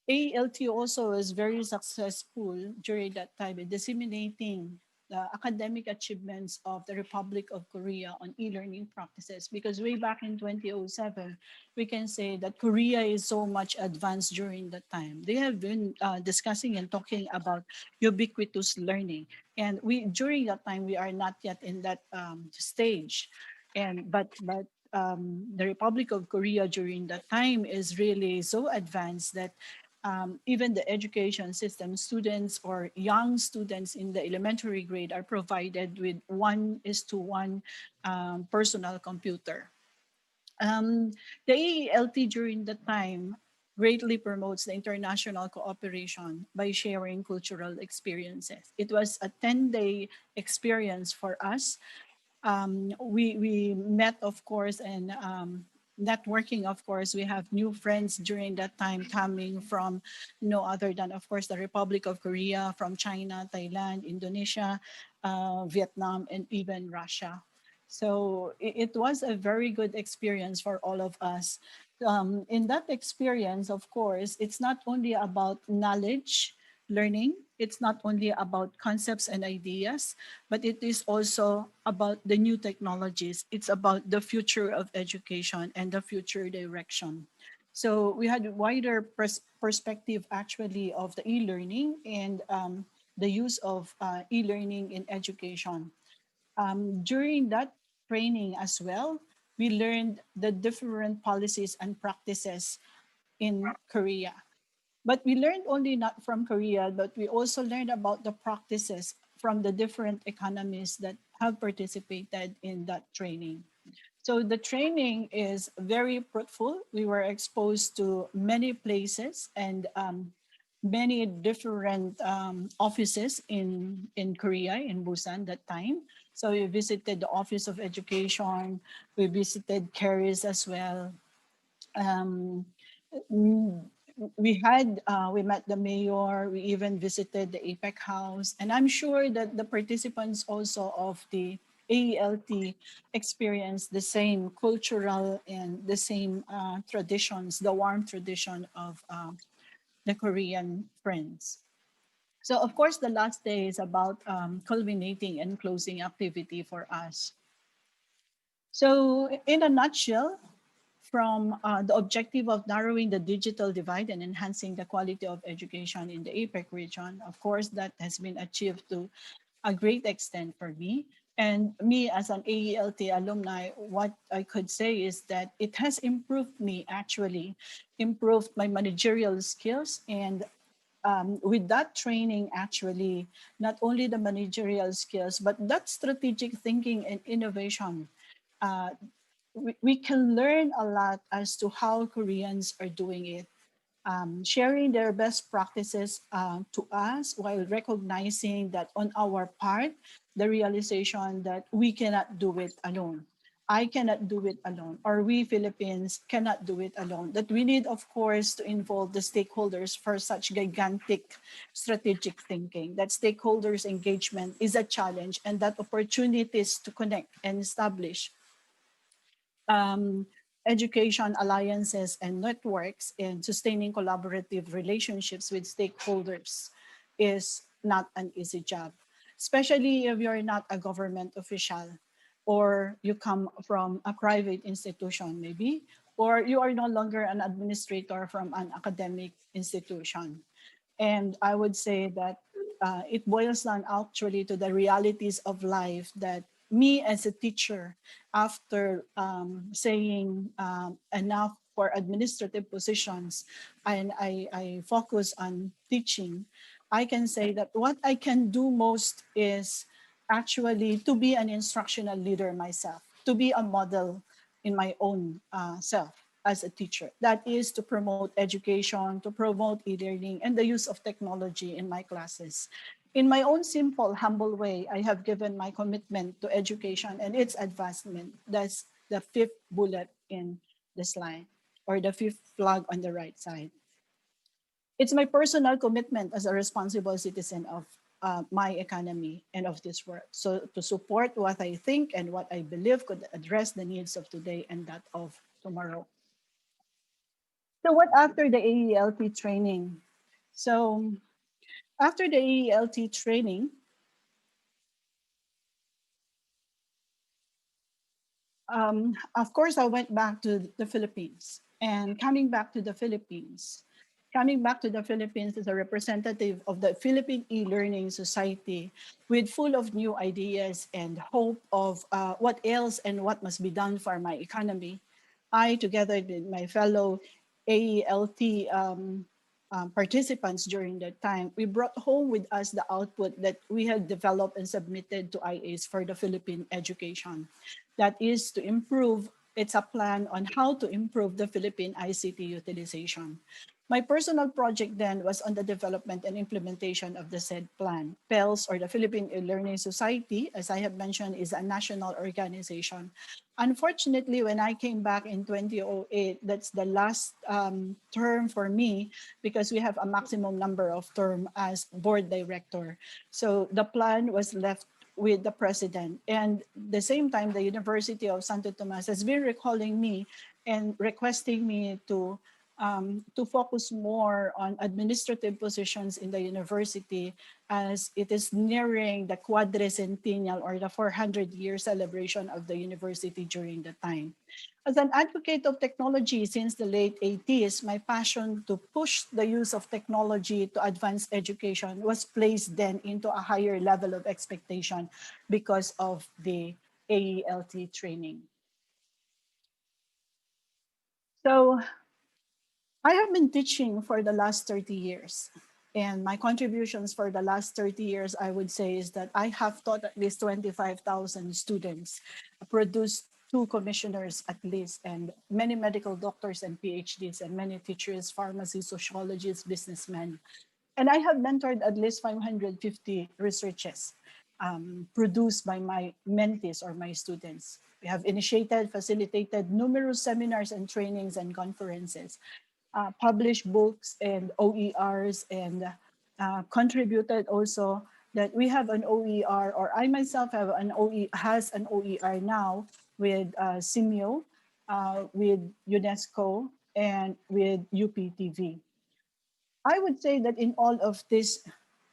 [SPEAKER 16] AeLT also is very successful during that time in disseminating the academic achievements of the Republic of Korea on e-learning practices, because way back in 2007, we can say that Korea is so much advanced during that time. They have been discussing and talking about ubiquitous learning. And we during that time, we are not yet in that stage. But the Republic of Korea during that time is really so advanced that even the education system, students or young students in the elementary grade are provided with 1:1 personal computer. The AeLT during the time greatly promotes the international cooperation by sharing cultural experiences. It was a 10-day experience for us. We met, of course, and networking, of course. We have new friends during that time coming from no other than, of course, the Republic of Korea, from China, Thailand, Indonesia, Vietnam, and even Russia. So it was a very good experience for all of us. In that experience, of course, it's not only about knowledge learning, it's not only about concepts and ideas, but it is also about the new technologies. It's about the future of education and the future direction. So we had a wider perspective actually of the e-learning and the use of e-learning in education. During that training as well, we learned the different policies and practices in Korea. But we learned only not from Korea, but we also learned about the practices from the different economies that have participated in that training. So the training is very fruitful. We were exposed to many places and many different offices in Korea, in Busan that time. So we visited the Office of Education, we visited CARIS as well. Um, mm, we met the mayor, we even visited the APEC house, and I'm sure that the participants also of the AeLT experienced the same cultural and the same traditions, the warm tradition of the Korean friends. So of course, the last day is about culminating and closing activity for us. So in a nutshell, from the objective of narrowing the digital divide and enhancing the quality of education in the APEC region, of course, that has been achieved to a great extent for me. And me as an AeLT alumni, what I could say is that it has improved me actually, improved my managerial skills. And with that training, actually, not only the managerial skills, but that strategic thinking and innovation. Uh, we can learn a lot as to how Koreans are doing it, sharing their best practices to us while recognizing that on our part, the realization that we cannot do it alone. I cannot do it alone, or we Philippines cannot do it alone. That we need, of course, to involve the stakeholders for such gigantic strategic thinking. That stakeholders' engagement is a challenge, and that opportunities to connect and establish um, education alliances and networks in sustaining collaborative relationships with stakeholders is not an easy job, especially if you're not a government official or you come from a private institution maybe, or you are no longer an administrator from an academic institution. And I would say that it boils down actually to the realities of life that me as a teacher, after saying enough for administrative positions and I focus on teaching, I can say that what I can do most is actually to be an instructional leader myself, to be a model in my own self as a teacher. That is to promote education, to promote e-learning, and the use of technology in my classes. In my own simple, humble way, I have given my commitment to education and its advancement. That's the fifth bullet in the slide, or the fifth flag on the right side. It's my personal commitment as a responsible citizen of my economy and of this world. So to support what I think and what I believe could address the needs of today and that of tomorrow. So what after the AeLT training? So after the AeLT training, of course, I went back to the Philippines. And coming back to the Philippines as a representative of the Philippine e-learning society with full of new ideas and hope of what else and what must be done for my economy, I, together with my fellow AeLT participants during that time, we brought home with us the output that we had developed and submitted to IACE for the Philippine education. That is to improve, it's a plan on how to improve the Philippine ICT utilization. My personal project then was on the development and implementation of the said plan. PELS, or the Philippine Learning Society, as I have mentioned, is a national organization. Unfortunately, when I came back in 2008, that's the last term for me because we have a maximum number of term as board director. So the plan was left with the president. And the same time, the University of Santo Tomas has been recalling me and requesting me to focus more on administrative positions in the university as it is nearing the quadricentennial or the 400-year celebration of the university during the time. As an advocate of technology since the late 80s, my passion to push the use of technology to advance education was placed then into a higher level of expectation because of the AeLT training. So I have been teaching for the last 30 years. And my contributions for the last 30 years, I would say, is that I have taught at least 25,000 students, produced 2 commissioners at least, and many medical doctors and PhDs, and many teachers, pharmacists, sociologists, businessmen. And I have mentored at least 550 researches produced by my mentees or my students. We have initiated, facilitated numerous seminars and trainings and conferences, published books and OERs, and contributed also that we have an OER, or I myself have an has an OER now with Simeo, with UNESCO, and with UPTV. I would say that in all of this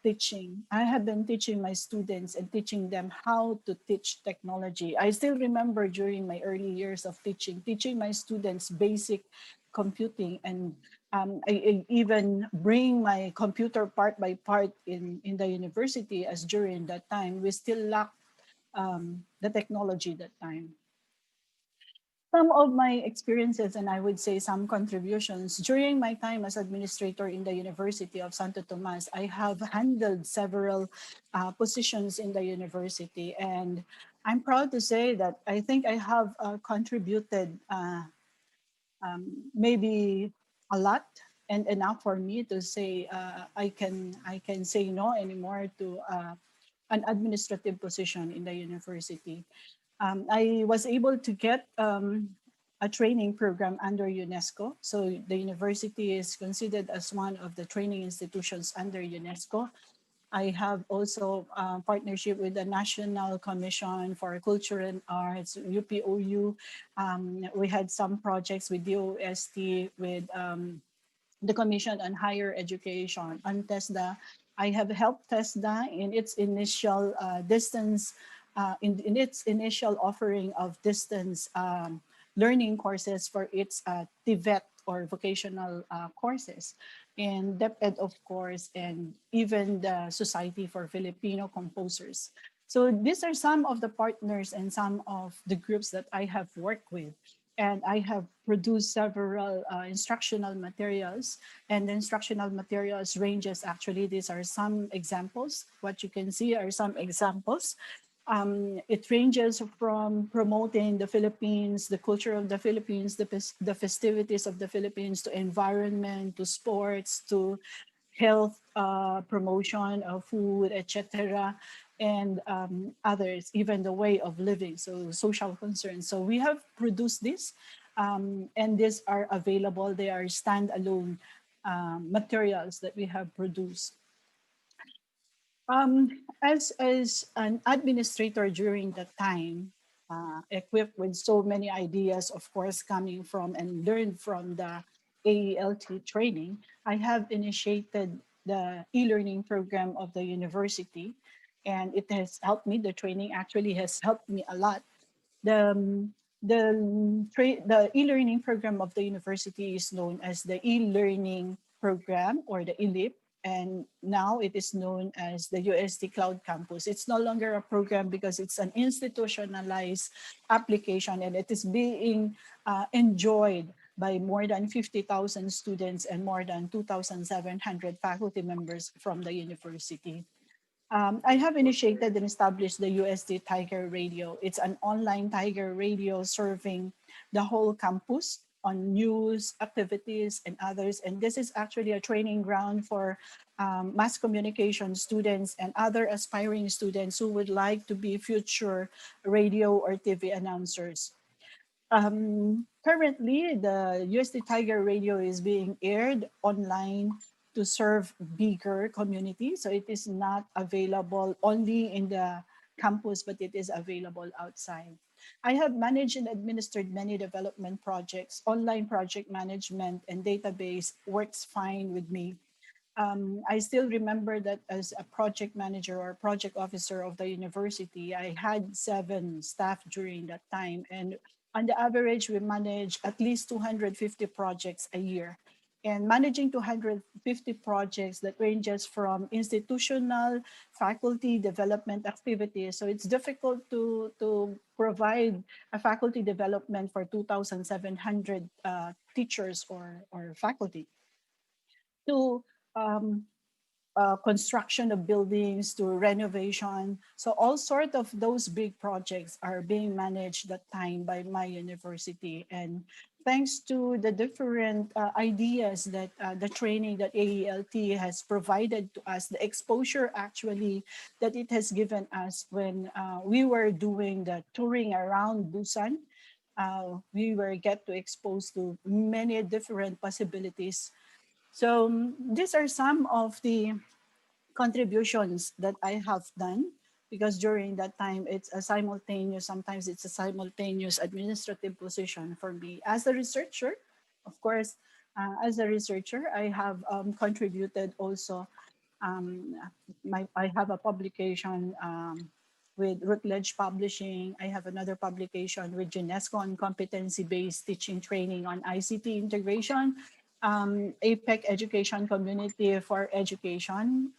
[SPEAKER 16] teaching, I have been teaching my students and teaching them how to teach technology. I still remember during my early years of teaching my students basic computing, and I even bring my computer part by part in the university, as during that time we still lack the technology that time. Some of my experiences, and I would say some contributions, during my time as administrator in the University of Santo Tomas, I have handled several positions in the university. And I'm proud to say that I think I have contributed maybe a lot and enough for me to say I can say no anymore to an administrative position in the university. I was able to get a training program under UNESCO. So the university is considered as one of the training institutions under UNESCO. I have also partnership with the National Commission for Culture and Arts, UPOU. We had some projects with DOST, with the Commission on Higher Education, on TESDA. I have helped TESDA in its initial distance, in its initial offering of distance learning courses for its TVET or vocational courses, and DepEd, of course, and even the Society for Filipino Composers. So these are some of the partners and some of the groups that I have worked with. And I have produced several instructional materials, and the instructional materials ranges, actually, these are some examples. What you can see are some examples. It ranges from promoting the Philippines, the culture of the Philippines, the festivities of the Philippines, to environment, to sports, to health promotion of food, etc., and others, even the way of living, so social concerns. So we have produced this, and these are available. They are standalone materials that we have produced. As an administrator during that time, equipped with so many ideas, of course, coming from and learned from the AeLT training, I have initiated the e-learning program of the university, and it has helped me. The training actually has helped me a lot. The e-learning program of the university is known as the e-learning program, or the ELIP, and now it is known as the UST Cloud Campus. It's no longer a program because it's an institutionalized application, and it is being enjoyed by more than 50,000 students and more than 2,700 faculty members from the university. I have initiated and established the UST Tiger Radio. It's an online Tiger Radio serving the whole campus on news, activities, and others. And this is actually a training ground for mass communication students and other aspiring students who would like to be future radio or TV announcers. Currently, the UST Tiger Radio is being aired online to serve bigger communities. So it is not available only in the campus, but it is available outside. I have managed and administered many development projects. Online project management and database works fine with me. I still remember that as a project manager or project officer of the university, I had 7 staff during that time. And on the average, we manage at least 250 projects a year. And managing 250 projects that ranges from institutional, faculty development activities. So it's difficult to provide a faculty development for 2,700 teachers or faculty, to construction of buildings, to renovation. So all sort of those big projects are being managed that time by my university. And thanks to the different ideas that the training that AeLT has provided to us, the exposure actually that it has given us when we were doing the touring around Busan, we were get to expose to many different possibilities. So these are some of the contributions that I have done, because during that time it's a simultaneous, sometimes it's a simultaneous administrative position for me. As a researcher, of course, as a researcher, I have contributed also. I have a publication with Routledge Publishing. I have another publication with UNESCO on competency-based teaching training on ICT integration. APEC Education Community for Education.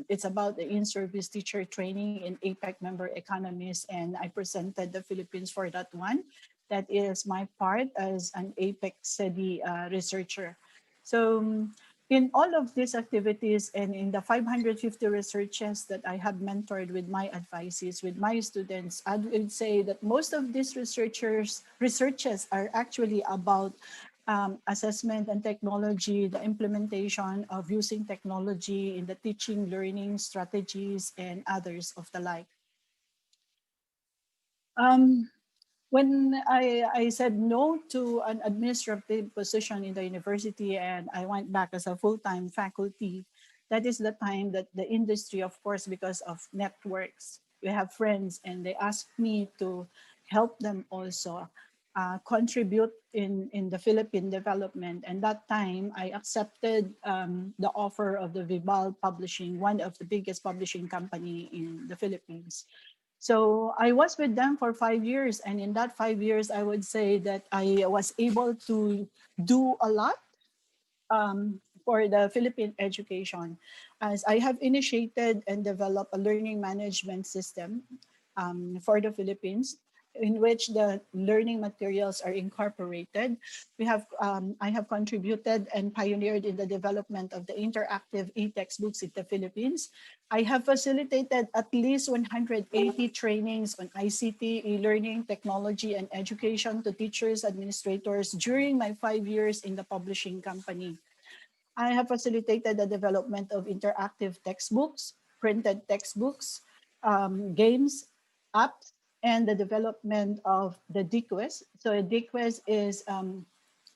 [SPEAKER 16] It's about the in-service teacher training in APEC member economies, and I presented the Philippines for that one. That is my part as an APEC study researcher. So in all of these activities and in the 550 researches that I have mentored with my advisees, with my students, I would say that most of these researches are actually about assessment and technology, the implementation of using technology in the teaching, learning strategies, and others of the like. When I said no to an administrative position in the university and I went back as a full-time faculty, that is the time that the industry, of course, because of networks, we have friends and they asked me to help them also contribute in the Philippine development. And that time I accepted the offer of the Vibal Publishing, one of the biggest publishing company in the Philippines. So I was with them for 5 years. And in that 5 years, I would say that I was able to do a lot for the Philippine education, as I have initiated and developed a learning management system for the Philippines, in which the learning materials are incorporated. I have contributed and pioneered in the development of the interactive e-textbooks in the Philippines. I have facilitated at least 180 trainings on ICT, e-learning, technology, and education to teachers, administrators during my 5 years in the publishing company. I have facilitated the development of interactive textbooks, printed textbooks, games, apps, and the development of the DQuest. So DQuest is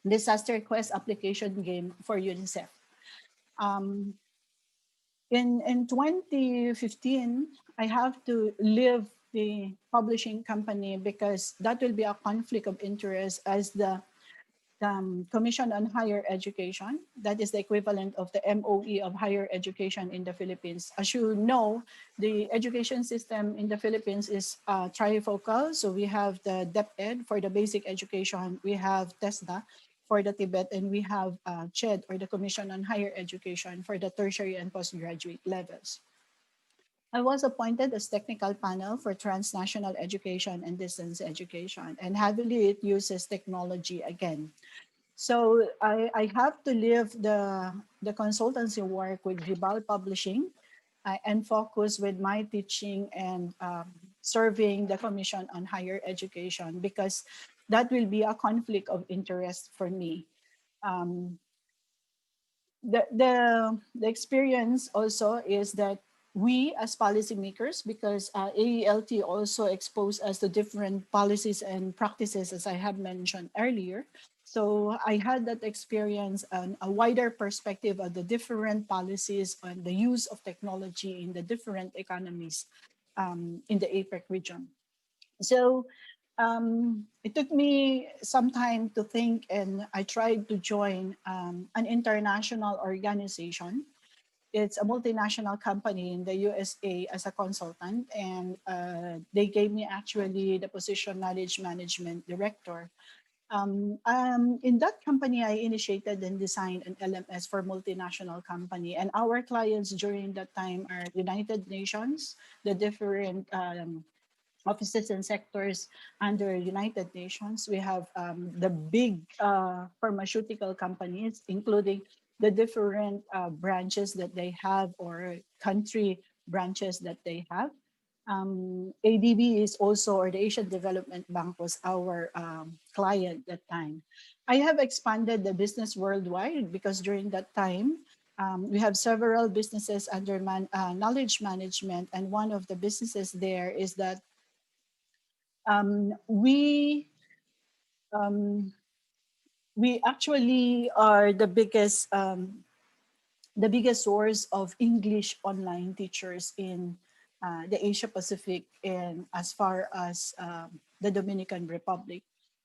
[SPEAKER 16] disaster quest application game for UNICEF. In 2015, I have to leave the publishing company because that will be a conflict of interest as the Commission on Higher Education. That is the equivalent of the MOE of higher education in the Philippines. As you know, the education system in the Philippines is trifocal. So we have the DepEd for the basic education, we have TESDA for the Tibet, and we have CHED, or the Commission on Higher Education, for the tertiary and postgraduate levels. I was appointed as technical panel for transnational education and distance education, and heavily it uses technology again. So I have to leave the consultancy work with Vibal Publishing and focus with my teaching and serving the Commission on Higher Education, because that will be a conflict of interest for me. The experience also is that we as policymakers, because AeLT also exposed us to different policies and practices, as I have mentioned earlier. So I had that experience and a wider perspective of the different policies on the use of technology in the different economies in the APEC region. So it took me some time to think, and I tried to join an international organization. It's a multinational company in the USA as a consultant, and they gave me actually the position knowledge management director. In that company, I initiated and designed an LMS for multinational company, and our clients during that time are United Nations, the different offices and sectors under United Nations. We have the big pharmaceutical companies, including the different branches that they have, or country branches that they have. ADB is also, or the Asian Development Bank was our client that time. I have expanded the business worldwide because during that time, we have several businesses under knowledge management, and one of the businesses there is that we actually are the biggest source of English online teachers in the Asia Pacific and as far as the Dominican Republic.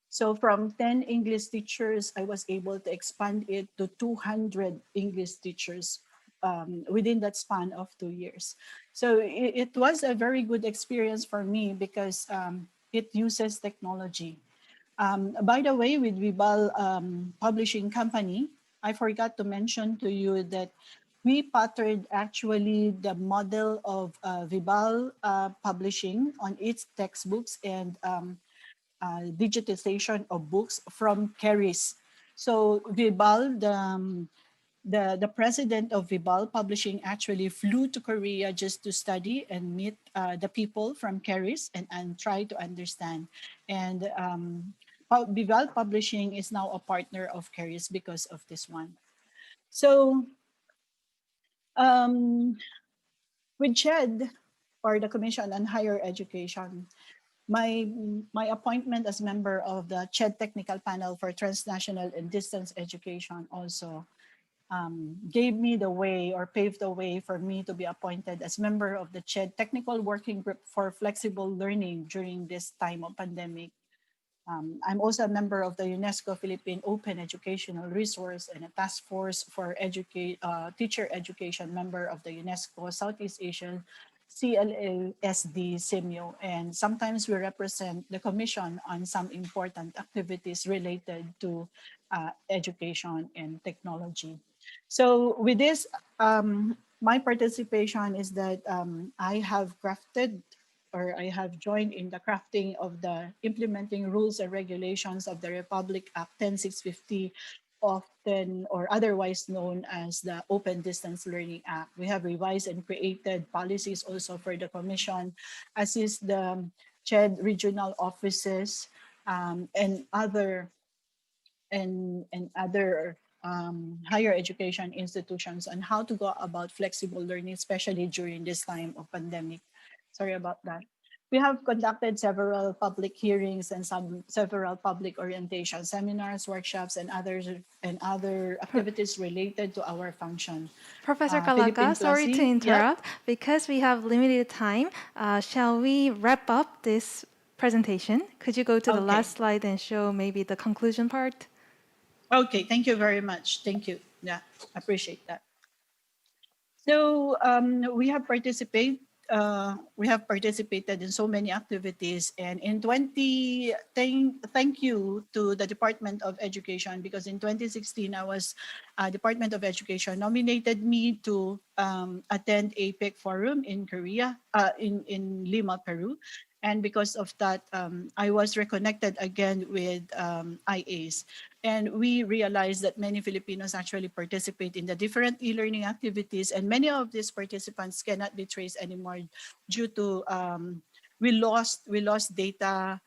[SPEAKER 16] So from 10 English teachers, I was able to expand it to 200 English teachers within that span of 2 years. So it was a very good experience for me because it uses technology. By the way, with Vibal Publishing Company, I forgot to mention to you that we patterned actually the model of Vibal publishing on its textbooks and digitization of books from Keris. So Vibal, the president of Vibal Publishing actually flew to Korea just to study and meet the people from Keris and try to understand. And Vibal Publishing is now a partner of Keris because of this one. So with CHED, or the Commission on Higher Education, my appointment as member of the CHED Technical Panel for Transnational and Distance Education also gave me the way or paved the way for me to be appointed as member of the CHED Technical Working Group for Flexible Learning during this time of pandemic. I'm also a member of the UNESCO Philippine Open Educational Resource and a task force for teacher education, member of the UNESCO Southeast Asian CLASD SIMIO. And sometimes we represent the Commission on some important activities related to education and technology. So with this, my participation is that I have crafted or I have joined in the crafting of the implementing rules and regulations of the Republic Act 10650, often or otherwise known as the Open Distance Learning Act. We have revised and created policies also for the Commission, assist the CHED regional offices and other higher education institutions on how to go about flexible learning, especially during this time of pandemic. Sorry about that. We have conducted several public hearings and several public orientation seminars, workshops, and other activities related to our function.
[SPEAKER 1] Professor
[SPEAKER 16] Philippine
[SPEAKER 1] Calaca, sorry to
[SPEAKER 16] Classy,
[SPEAKER 1] interrupt. Because we have limited time, shall we wrap up this presentation? Could you go to the
[SPEAKER 16] Okay.
[SPEAKER 1] last slide and show maybe the conclusion part?
[SPEAKER 16] Okay, thank you very much. Thank you. Yeah, appreciate that. So we have participated in so many activities, and in thank you to the Department of Education, because in 2016 I was Department of Education nominated me to attend APEC forum in Korea, in Lima, Peru. And because of that, I was reconnected again with IACE. And we realized that many Filipinos actually participate in the different e-learning activities, and many of these participants cannot be traced anymore due to we lost data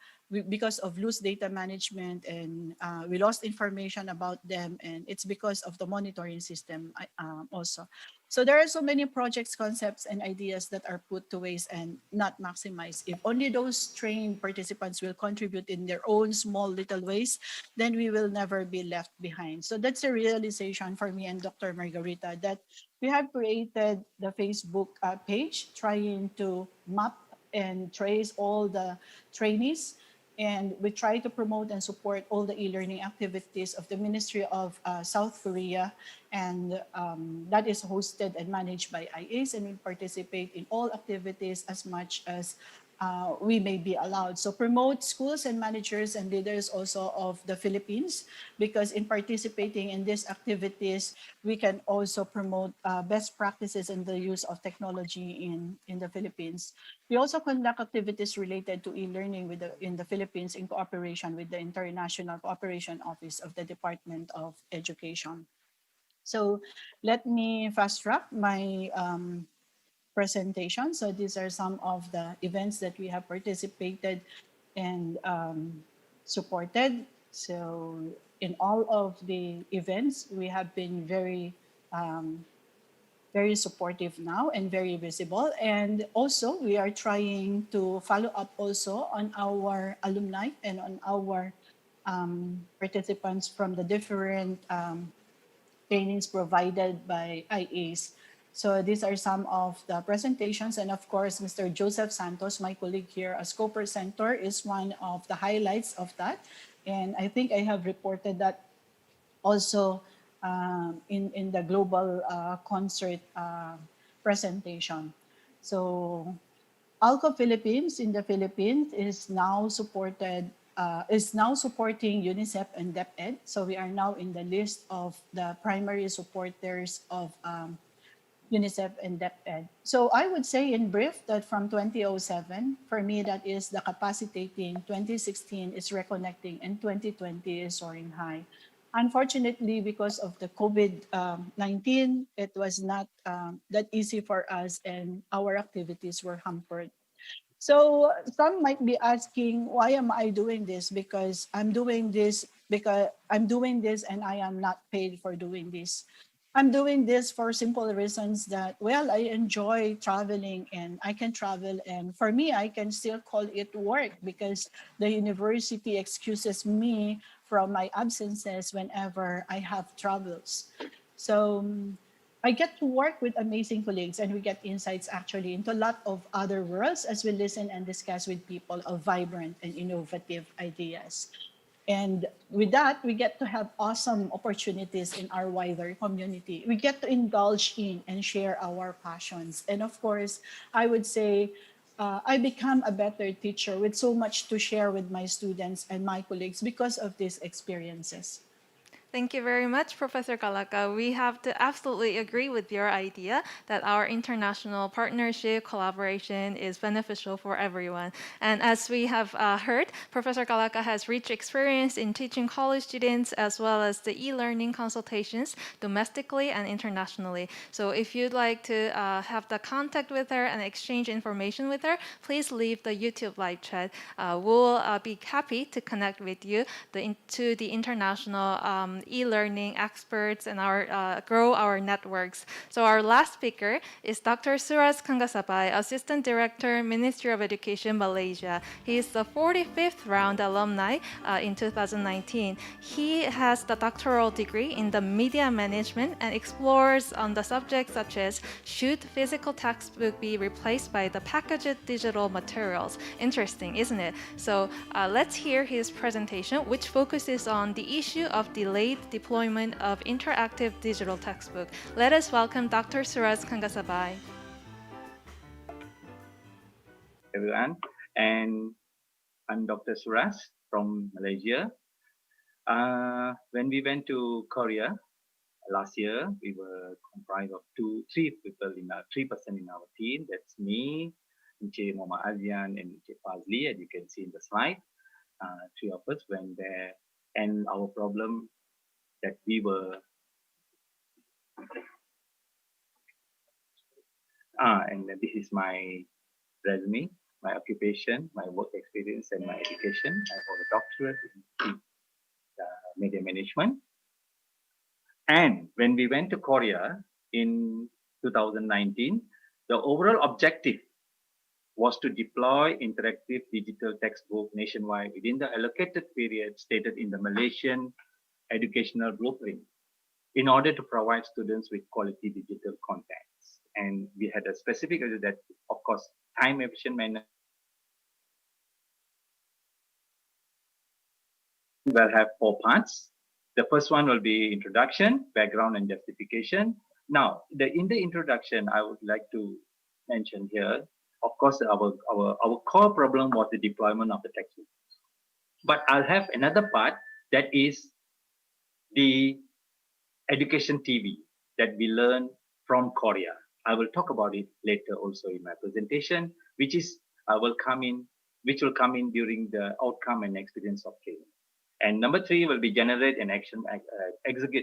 [SPEAKER 16] because of loose data management, and we lost information about them, and it's because of the monitoring system also. So there are so many projects, concepts, and ideas that are put to waste and not maximized. If only those trained participants will contribute in their own small little ways, then we will never be left behind. So that's a realization for me and Dr. Margarita, that we have created the Facebook page trying to map and trace all the trainees, and we try to promote and support all the e-learning activities of the Ministry of South Korea, and that is hosted and managed by IACE, and we participate in all activities as much as we may be allowed. So promote schools and managers and leaders also of the Philippines, because in participating in these activities, we can also promote best practices in the use of technology in the Philippines. We also conduct activities related to e-learning in the Philippines in cooperation with the International Cooperation Office of the Department of Education. So let me fast track my presentation. So these are some of the events that we have participated and supported. So in all of the events, we have been very supportive now and very visible. And also, we are trying to follow up also on our alumni and on our participants from the different trainings provided by IACE. So these are some of the presentations. And of course, Mr. Joseph Santos, my colleague here as co-presenter, is one of the highlights of that. And I think I have reported that also in the global concert presentation. So ALCO Philippines in the Philippines is now supported is now supporting UNICEF and DepEd. So we are now in the list of the primary supporters of UNICEF and DepEd. So I would say in brief that from 2007, for me, that is the capacitating, 2016 is reconnecting, and 2020 is soaring high. Unfortunately, because of the COVID-19, it was not that easy for us and our activities were hampered. So some might be asking, why am I doing this? Because I'm doing this and I am not paid for doing this. I'm doing this for simple reasons that, well, I enjoy traveling and I can travel. And for me, I can still call it work because the university excuses me from my absences whenever I have travels. So I get to work with amazing colleagues and we get insights actually into a lot of other worlds as we listen and discuss with people of vibrant and innovative ideas. And with that, we get to have awesome opportunities in our wider community. We get to indulge in and share our passions. And of course, I would say I become a better teacher with so much to share with my students and my colleagues because of these experiences.
[SPEAKER 1] Thank you very much, Professor Kalaka. We have to absolutely agree with your idea that our international partnership collaboration is beneficial for everyone. And as we have heard, Professor Kalaka has rich experience in teaching college students as well as the e-learning consultations domestically and internationally. So if you'd like to have the contact with her and exchange information with her, please leave the YouTube live chat. We'll be happy to connect with you to the international e-learning experts and grow our networks. So our last speaker is Dr. Suras Kangasabay, Assistant Director, Ministry of Education, Malaysia. He is the 45th round alumni in 2019. He has the doctoral degree in the media management and explores on the subjects such as should physical textbook be replaced by the packaged digital materials? Interesting, isn't it? So let's hear his presentation, which focuses on the issue of delayed deployment of interactive digital textbook. Let us welcome Dr. Suras Kangasabay.
[SPEAKER 17] Everyone, and I'm Dr. Suras from Malaysia. When we went to Korea last year, we were comprised of three person in our team. That's me, Encik Muhammad Azian, and Encik Fazli, as you can see in the slide. Three of us went there, and our problem that we were and this is my resume, my occupation, my work experience, and my education. I hold a doctorate in media management. And when we went to Korea in 2019, the overall objective was to deploy interactive digital textbook nationwide within the allocated period stated in the Malaysian educational blueprint in order to provide students with quality digital contents. And we had a specific that, of course, time efficient manner will have 4 parts. The first one will be introduction, background, and justification. Now, in the introduction, I would like to mention here, of course, our core problem was the deployment of the textbook. But I'll have another part that is the education TV that we learn from Korea. I will talk about it later also in my presentation, which will come in during the outcome and experience of training. And number 3 will be generate an execute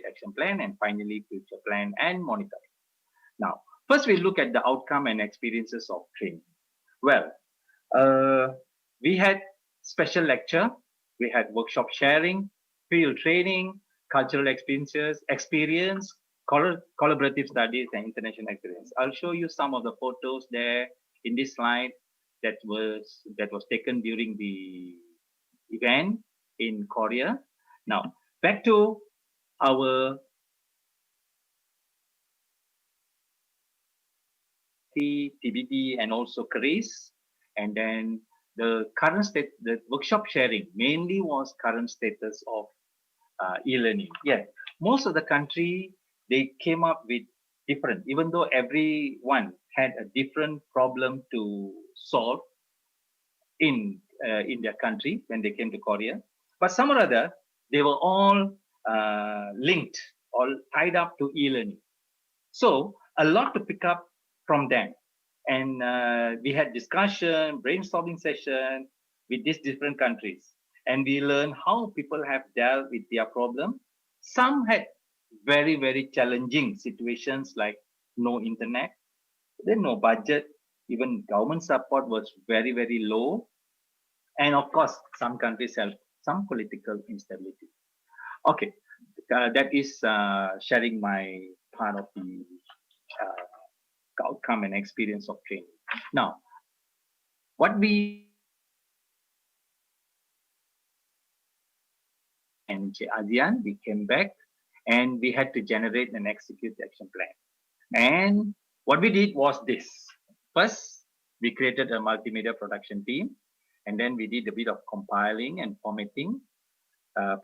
[SPEAKER 17] action plan, and finally future plan and monitoring. Now, first we look at the outcome and experiences of training. Well, we had special lecture, we had workshop sharing, field training, cultural experience, collaborative studies, and international experience. I'll show you some of the photos there in this slide that was taken during the event in Korea. Now, back to our TBD and also careers, and then the current state, the workshop sharing mainly was current status of e-learning. Yeah, most of the country, they came up with different, even though everyone had a different problem to solve in in their country when they came to Korea. But some or other, they were all linked, all tied up to e-learning. So a lot to pick up from them. And we had discussion, brainstorming session with these different countries. And we learned how people have dealt with their problem. Some had very, very challenging situations like no internet, then no budget, even government support was very, very low. And of course, some countries have some political instability. Okay, that is sharing my part of the outcome and experience of training. Now, what we and ASEAN, we came back and we had to generate and execute the action plan. And what we did was this. First, we created a multimedia production team, and then we did a bit of compiling and formatting,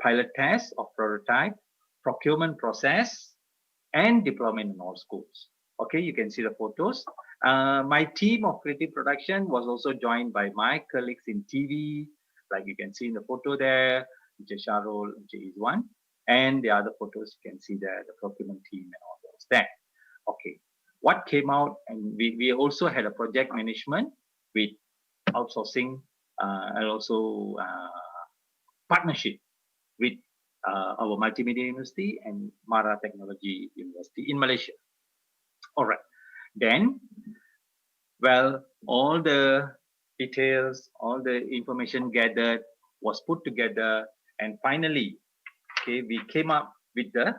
[SPEAKER 17] pilot tests of prototype, procurement process, and deployment in all schools. Okay, you can see the photos. My team of creative production was also joined by my colleagues in TV, like you can see in the photo there, Mr. Sharol, Mr. Izwan, and the other photos you can see there, the procurement team and all those there. Okay, what came out, and we also had a project management with outsourcing and also partnership with our multimedia university and Mara Technology University in Malaysia. All right, then, well, all the details, all the information gathered was put together, and finally, okay, we came up with the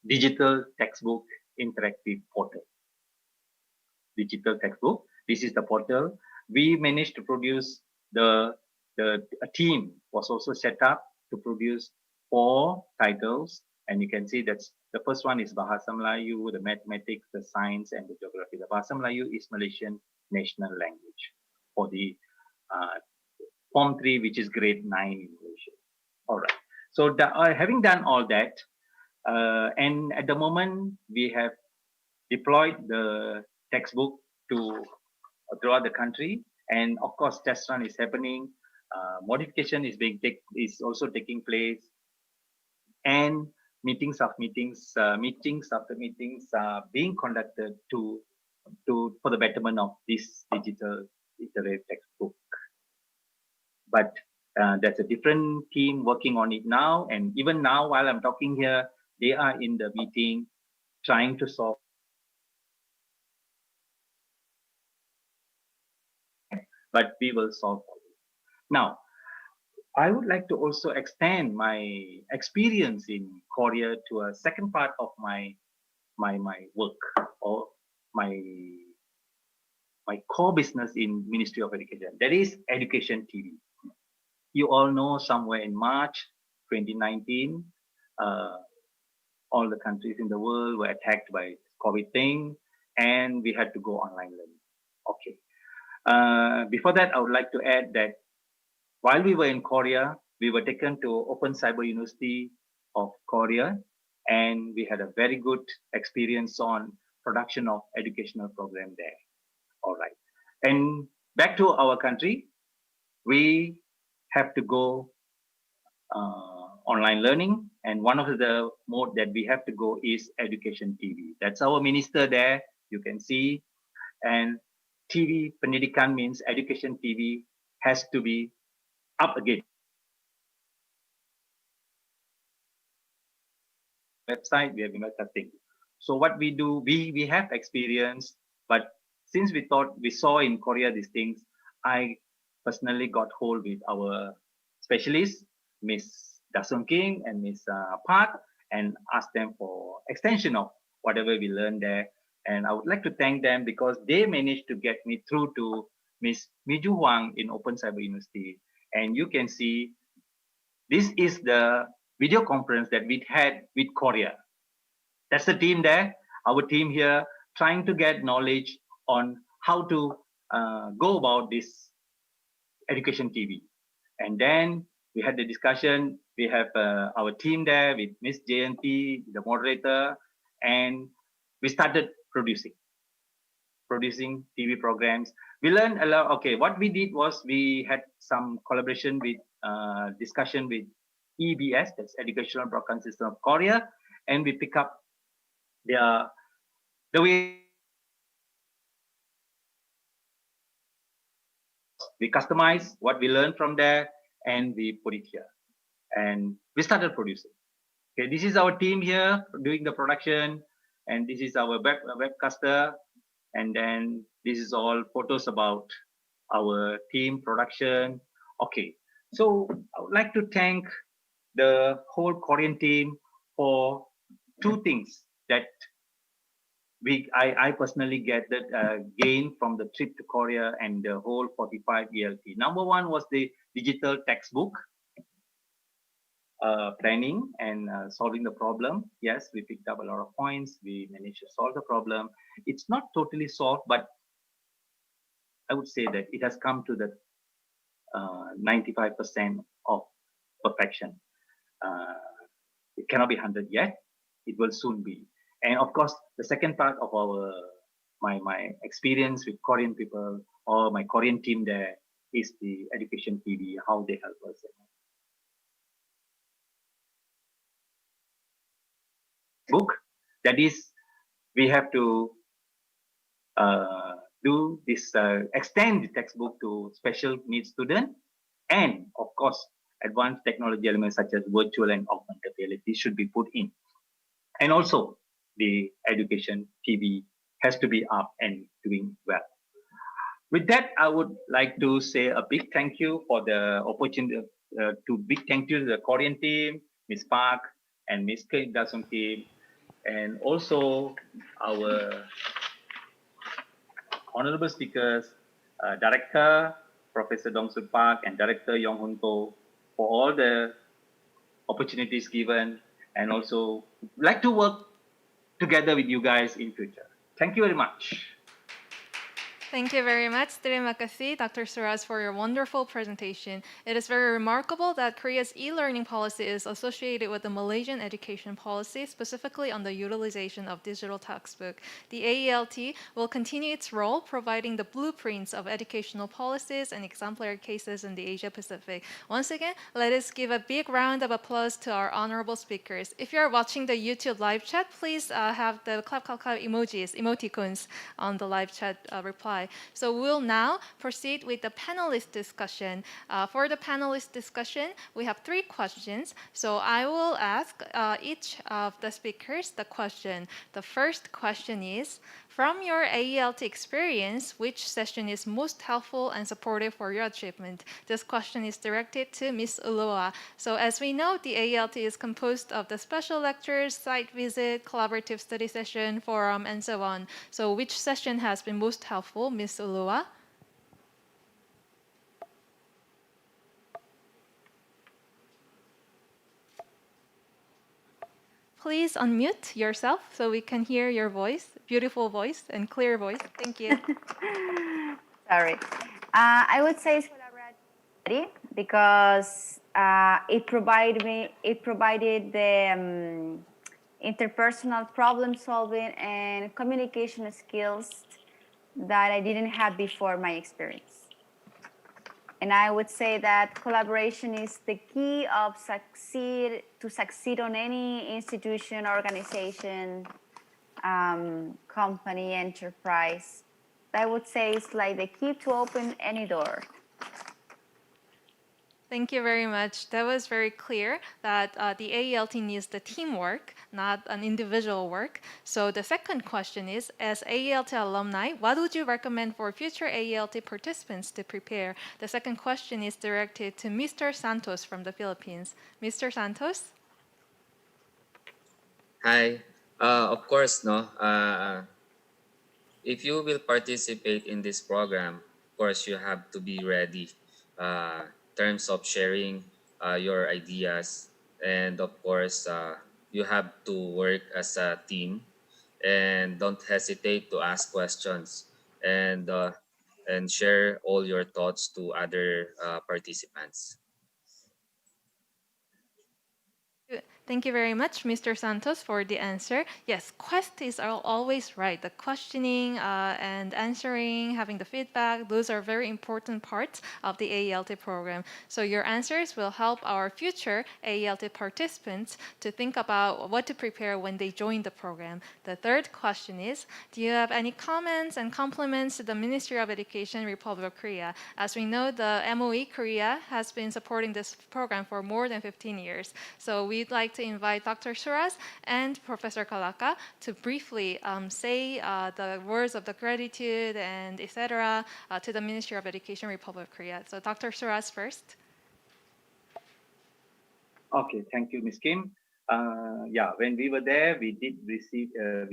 [SPEAKER 17] digital textbook interactive portal. Digital textbook. This is the portal. We managed to produce a team was also set up to produce 4 titles, and you can see that's the first one is Bahasa Melayu, the mathematics, the science, and the geography. The Bahasa Melayu is Malaysian national language for the Form 3, which is grade 9 in Malaysia. All right. So having done all that, and at the moment we have deployed the textbook to throughout the country, and of course test run is happening, modification is also taking place, and meetings after meetings are being conducted for the betterment of this digital interactive textbook. But there's a different team working on it now, and even now while I'm talking here, they are in the meeting trying to solve. But we will solve it. Now, I would like to also extend my experience in Korea to a second part of my work, or my core business in Ministry of Education. That is Education TV. You all know somewhere in March 2019, all the countries in the world were attacked by COVID thing, and we had to go online learning. Okay. Before that, I would like to add that while we were in Korea, we were taken to Open Cyber University of Korea, and we had a very good experience on production of educational program there. All right. And back to our country, we have to go online learning, and one of the mode that we have to go is Education TV. That's our minister there, you can see. And TV Pendidikan means Education TV has to be up again. Website, we have been testing. So what we do, we have experience, but since we saw in Korea these things, I personally got hold with our specialists, Miss Dasun King and Miss Park, and asked them for extension of whatever we learned there. And I would like to thank them because they managed to get me through to Miss Miju Huang in Open Cyber University. And you can see, this is the video conference that we had with Korea. That's the team there, our team here, trying to get knowledge on how to go about this Education TV. And then we had the discussion. We have our team there with Miss JNT, the moderator, and we started producing TV programs. We learned a lot. Okay, what we did was we had some collaboration with discussion with EBS, that's Educational Broadcast System of Korea, and we pick up the way we customize what we learned from there and we put it here, and we started producing. Okay, this is our team here doing the production, and this is our webcaster, and then this is all photos about our team production. Okay, so I would like to thank the whole Korean team for two things that I personally get that gain from the trip to Korea and the whole 45 AeLT. Number one was the digital textbook planning and solving the problem. Yes, we picked up a lot of points. We managed to solve the problem. It's not totally solved, but I would say that it has come to the 95% of perfection. It cannot be 100 yet. It will soon be. And of course, the second part of my experience with Korean people or my Korean team there is the education TV, how they help us. Book, that is, we have to do this, extend the textbook to special needs students, and of course, advanced technology elements such as virtual and augmented reality should be put in. And also, the education TV has to be up and doing well. With that, I would like to say a big thank you for the opportunity, big thank you to the Korean team, Ms. Park and Ms. Kim Dasung team, and also our honorable speakers, Director Professor Dong Soon Park and Director Yong Hoon Ko, for all the opportunities given, and also like to work together with you guys in future. Thank you very much.
[SPEAKER 1] Thank you very much, Terima kasih, Dr. Suraz, for your wonderful presentation. It is very remarkable that Korea's e-learning policy is associated with the Malaysian education policy, specifically on the utilization of digital textbook. The AeLT will continue its role providing the blueprints of educational policies and exemplary cases in the Asia Pacific. Once again, let us give a big round of applause to our honorable speakers. If you're watching the YouTube live chat, please have the clap emojis, emoticons on the live chat reply. So we'll now proceed with the panelist discussion. For the panelist discussion, we have 3 questions. So I will ask each of the speakers the question. The first question is, from your AeLT experience, which session is most helpful and supportive for your achievement? This question is directed to Ms. Ulloa. So as we know, the AeLT is composed of the special lectures, site visit, collaborative study session, forum, and so on. So which session has been most helpful, Ms. Ulloa? Please unmute yourself so we can hear your voice, beautiful voice and clear voice. Thank you.
[SPEAKER 6] Sorry. I would say it's collaborative because it provided the interpersonal problem solving and communication skills that I didn't have before my experience. And I would say that collaboration is the key of succeed on any institution, organization, company, enterprise. I would say it's like the key to open any door.
[SPEAKER 1] Thank you very much. That was very clear that the AeLT needs the teamwork, not an individual work. So the second question is, as AeLT alumni, what would you recommend for future AeLT participants to prepare? The second question is directed to Mr. Santos from the Philippines. Mr. Santos?
[SPEAKER 7] Hi. Of course, no. If you will participate in this program, of course, you have to be ready. Terms of sharing your ideas, and of course you have to work as a team, and don't hesitate to ask questions and share all your thoughts to other participants.
[SPEAKER 1] Thank you very much, Mr. Santos, for the answer. Yes, quest is always right. The questioning and answering, having the feedback, those are very important parts of the AeLT program. So your answers will help our future AeLT participants to think about what to prepare when they join the program. The third question is, do you have any comments and compliments to the Ministry of Education, Republic of Korea? As we know, the MOE Korea has been supporting this program for more than 15 years. So we'd like to invite Dr. Suras and Professor Kalaka to briefly say the words of the gratitude and etc. To the Ministry of Education, Republic of Korea. So Dr. Suras first.
[SPEAKER 17] Okay, thank you, Ms. Kim. Yeah, when we were there, we did visit the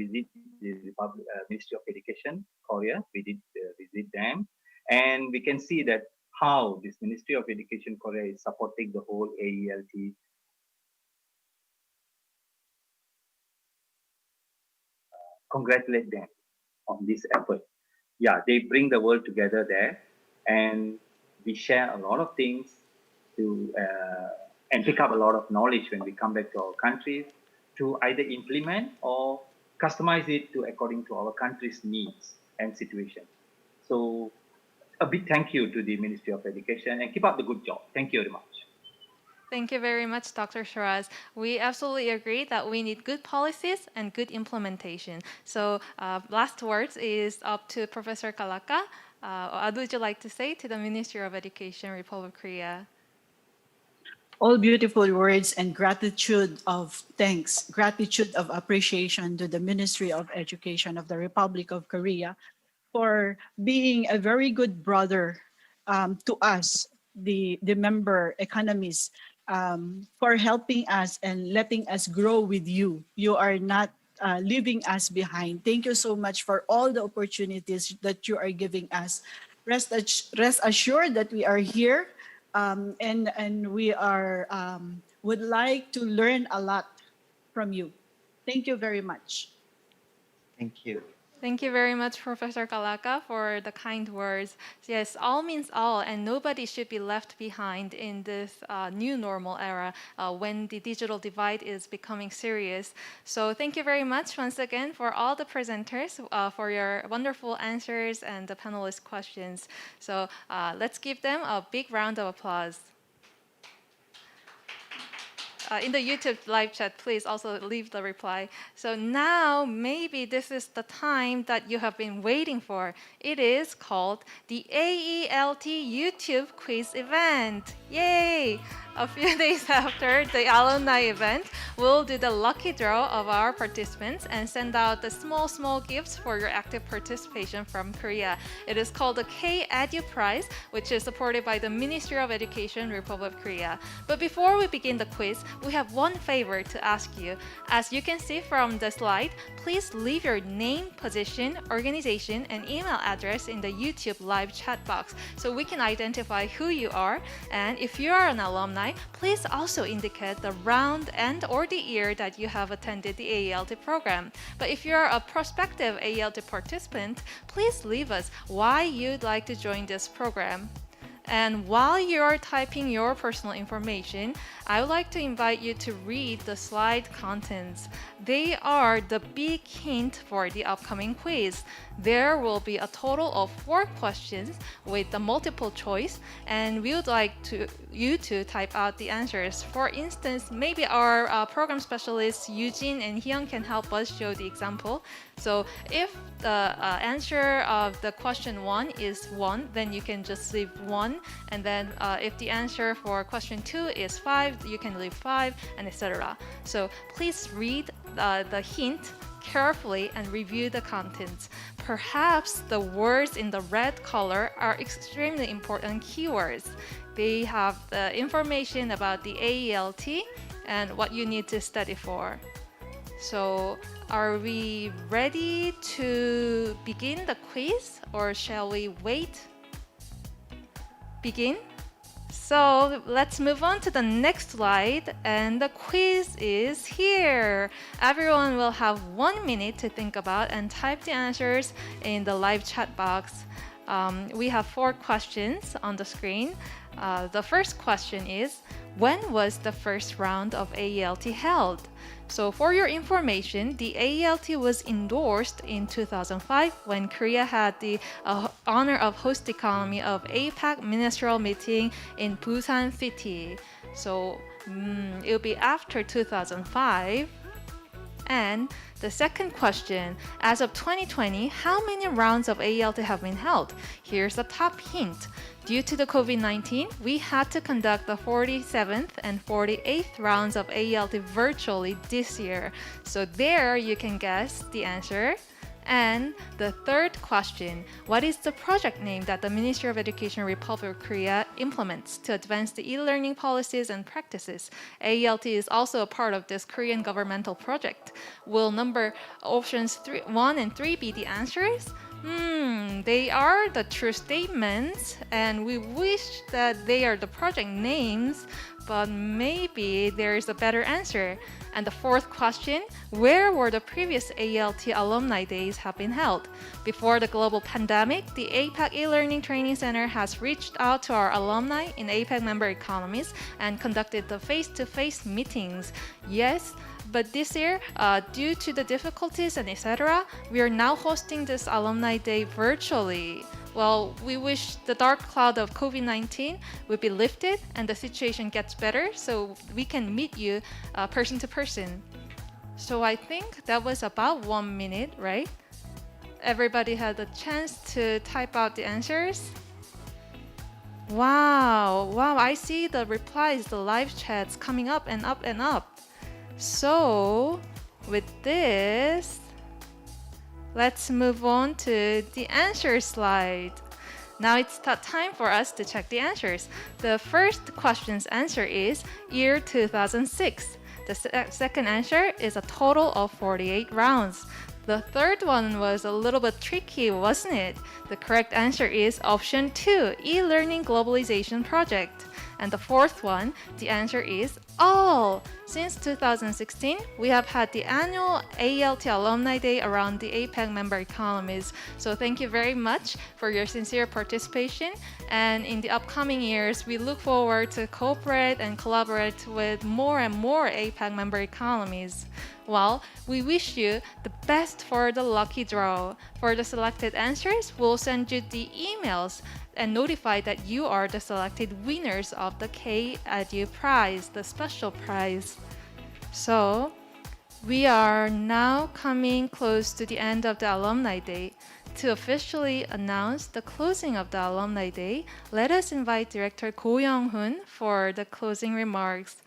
[SPEAKER 17] Ministry of Education, Korea. We did visit them, and we can see that how this Ministry of Education, Korea is supporting the whole AeLT. Congratulate them on this effort. Yeah, they bring the world together there, and we share a lot of things to and pick up a lot of knowledge when we come back to our countries to either implement or customize it to according to our country's needs and situation. So a big thank you to the Ministry of Education and keep up the good job. Thank you very much.
[SPEAKER 1] Thank you very much, Dr. Shiraz. We absolutely agree that we need good policies and good implementation. So last words is up to Professor Kalaka. What would you like to say to the Ministry of Education, Republic of Korea?
[SPEAKER 16] All beautiful words and gratitude of thanks, gratitude of appreciation to the Ministry of Education of the Republic of Korea for being a very good brother to us, the member economies, for helping us and letting us grow with you. You are not leaving us behind. Thank you so much for all the opportunities that you are giving us. Rest assured that we are here and we are would like to learn a lot from you. Thank you very much.
[SPEAKER 2] Thank you.
[SPEAKER 1] Thank you very much, Professor Kalaka, for the kind words. Yes, all means all, and nobody should be left behind in this new normal era when the digital divide is becoming serious. So thank you very much once again for all the presenters for your wonderful answers and the panelist questions. So let's give them a big round of applause. In the YouTube live chat, please also leave the reply. So now maybe this is the time that you have been waiting for. It is called the AeLT YouTube quiz event. Yay! A few days after the alumni event, we'll do the lucky draw of our participants and send out the small gifts for your active participation from Korea. It is called the K-Edu Prize, which is supported by the Ministry of Education, Republic of Korea. But before we begin the quiz, we have one favor to ask you. As you can see from the slide, please leave your name, position, organization, and email address in the YouTube live chat box so we can identify who you are. And if you are an alumni, please also indicate the round and or the year that you have attended the AeLT program. But if you are a prospective AeLT participant, please leave us why you'd like to join this program. And while you're typing your personal information, I would like to invite you to read the slide contents. They are the big hint for the upcoming quiz. There will be a total of 4 questions with the multiple choice, and we would like you to type out the answers. For instance, maybe our program specialists Eugene and Hyun can help us show the example. So if the answer of the question 1 is 1, then you can just leave 1. And then if the answer for question 2 is 5, you can leave 5, and etc. So please read the hint carefully and review the contents. Perhaps the words in the red color are extremely important keywords. They have the information about the AeLT and what you need to study for. So are we ready to begin the quiz, or shall we wait? Begin? So let's move on to the next slide, and the quiz is here. Everyone will have 1 minute to think about and type the answers in the live chat box. We have 4 questions on the screen. The first question is, When was the first round of AeLT held? So for your information, the AeLT was endorsed in 2005 when Korea had the honor of host economy of APEC ministerial meeting in Busan City. So it'll be after 2005. And the second question, as of 2020, how many rounds of AeLT have been held? Here's a top hint. Due to the COVID-19, we had to conduct the 47th and 48th rounds of AeLT virtually this year. So there you can guess the answer. And the third question, what is the project name that the Ministry of Education Republic of Korea implements to advance the e-learning policies and practices? AeLT is also a part of this Korean governmental project. Will number options 1 and 3 be the answers? They are the true statements, and we wish that they are the project names, but maybe there is a better answer. And the fourth question, where were the previous AeLT alumni days have been held? Before the global pandemic, the APEC e-learning training center has reached out to our alumni in APEC member economies and conducted the face-to-face meetings. Yes, but this year, due to the difficulties and etc., we are now hosting this alumni day virtually. Well, we wish the dark cloud of COVID-19 would be lifted and the situation gets better so we can meet you person to person. So I think that was about 1 minute, right? Everybody had a chance to type out the answers. Wow, I see the replies, the live chats coming up and up and up. So, with this, let's move on to the answer slide. Now it's time for us to check the answers. The first question's answer is year 2006. The second answer is a total of 48 rounds. The third one was a little bit tricky, wasn't it? The correct answer is option 2, e-learning globalization project. And the fourth one, the answer is all. Since 2016, we have had the annual AeLT Alumni Day around the APEC member economies. So thank you very much for your sincere participation. And in the upcoming years, we look forward to cooperate and collaborate with more and more APEC member economies. Well, we wish you the best for the lucky draw. For the selected answers, we'll send you the emails and notify that you are the selected winners of the K-Edu prize, the special prize. So, we are now coming close to the end of the Alumni Day. To officially announce the closing of the Alumni Day, let us invite Director Go Young-hoon for the closing remarks.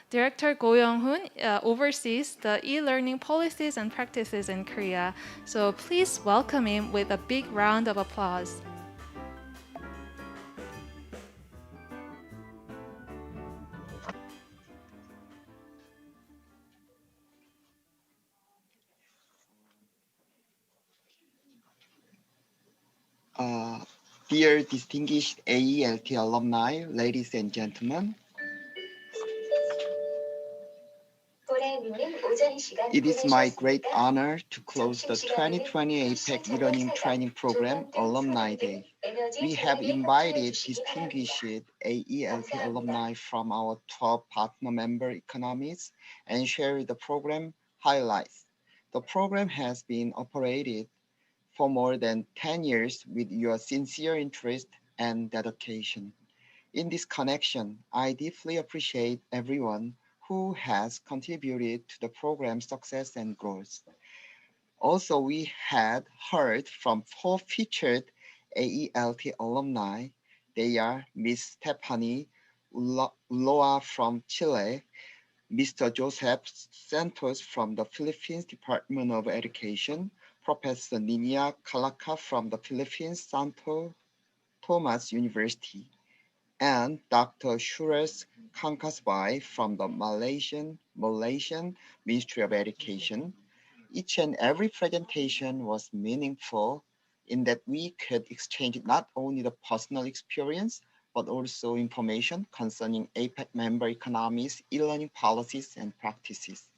[SPEAKER 1] Director Go Young-hoon oversees the e-learning policies and practices in Korea. So please welcome him with a big round of applause.
[SPEAKER 2] Dear distinguished AeLT alumni, ladies and gentlemen, it is my great honor to close the 2020 APEC e-learning training program Alumni Day. We have invited distinguished AeLT alumni from our 12 partner member economies and share the program highlights. The program has been operated for more than 10 years with your sincere interest and dedication. In this connection, I deeply appreciate everyone who has contributed to the program's success and growth. Also, we had heard from 4 featured AeLT alumni. They are Ms. Stephanie Ulloa from Chile, Mr. Joseph Santos from the Philippines Department of Education, Professor Nina Kalaka from the Philippines Santo Tomas University, and Dr. Suresh Kankaswai from the Malaysian Ministry of Education. Each and every presentation was meaningful in that we could exchange not only the personal experience, but also information concerning APEC member economies, e-learning policies, and practices.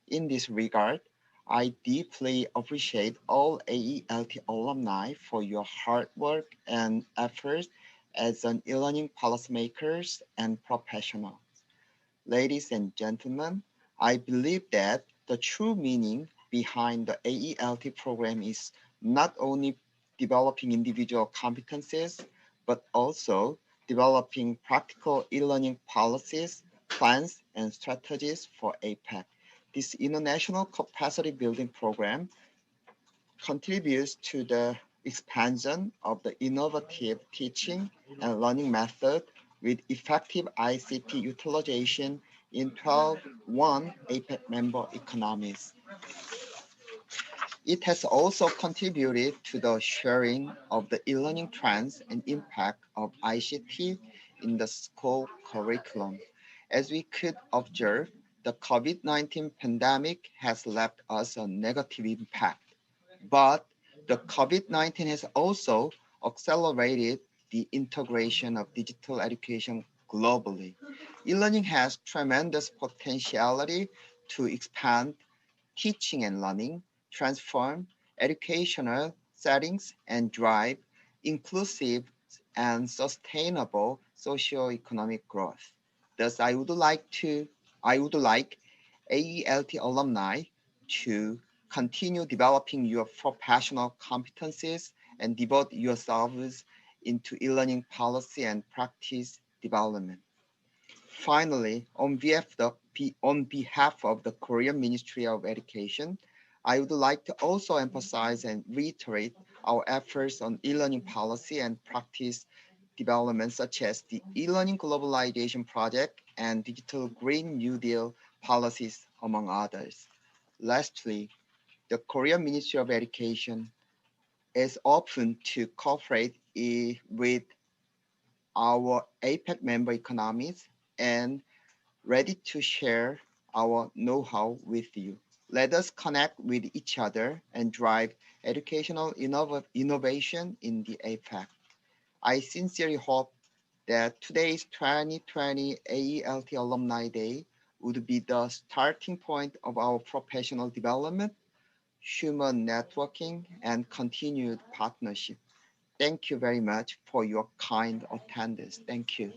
[SPEAKER 2] In this regard, I deeply appreciate all AeLT alumni for your hard work and efforts as an e-learning policymakers and professionals. Ladies and gentlemen, I believe that the true meaning behind the AeLT program is not only developing individual competencies, but also developing practical e-learning policies, plans, and strategies for APEC. This international capacity building program contributes to the expansion of the innovative teaching and learning method with effective ICT utilization in 12 APEC member economies. It has also contributed to the sharing of the e-learning trends and impact of ICT in the school curriculum. As we could observe, the COVID-19 pandemic has left us a negative impact. But the COVID-19 has also accelerated the integration of digital education globally. E-learning has tremendous potentiality to expand teaching and learning, transform educational settings, and drive inclusive and sustainable socio-economic growth. Thus, I would like AeLT alumni to continue developing your professional competencies and devote yourselves into e-learning policy and practice development. Finally, on behalf of the Korean Ministry of Education, I would like to also emphasize and reiterate our efforts on e-learning policy and practice development, such as the e-learning globalization project and digital Green New Deal policies, among others. Lastly, the Korean Ministry of Education is open to cooperate with our APEC member economies and ready to share our know-how with you. Let us connect with each other and drive educational innovation in the APEC. I sincerely hope that today's 2020 AeLT Alumni Day would be the starting point of our professional development, human networking, and continued partnership. Thank you very much for your kind attendance. Thank you.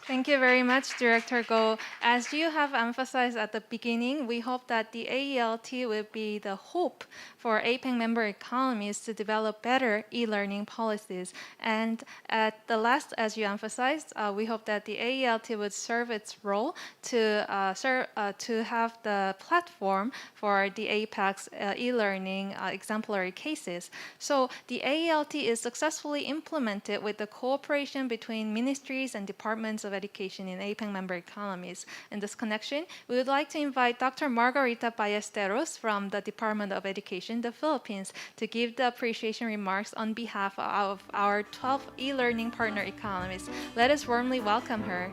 [SPEAKER 1] Thank you very much, Director Go. As you have emphasized at the beginning, we hope that the AeLT will be the hope for APEC member economies to develop better e-learning policies. And at the last, as you emphasized, we hope that the AeLT would serve its role to have the platform for the APEC's e-learning exemplary cases. So the AeLT is successfully implemented with the cooperation between ministries and departments of education in APEC member economies. In this connection, we would like to invite Dr. Margarita Ballesteros from the Department of Education, the Philippines, to give the appreciation remarks on behalf of our 12 e-learning partner economies. Let us warmly welcome her.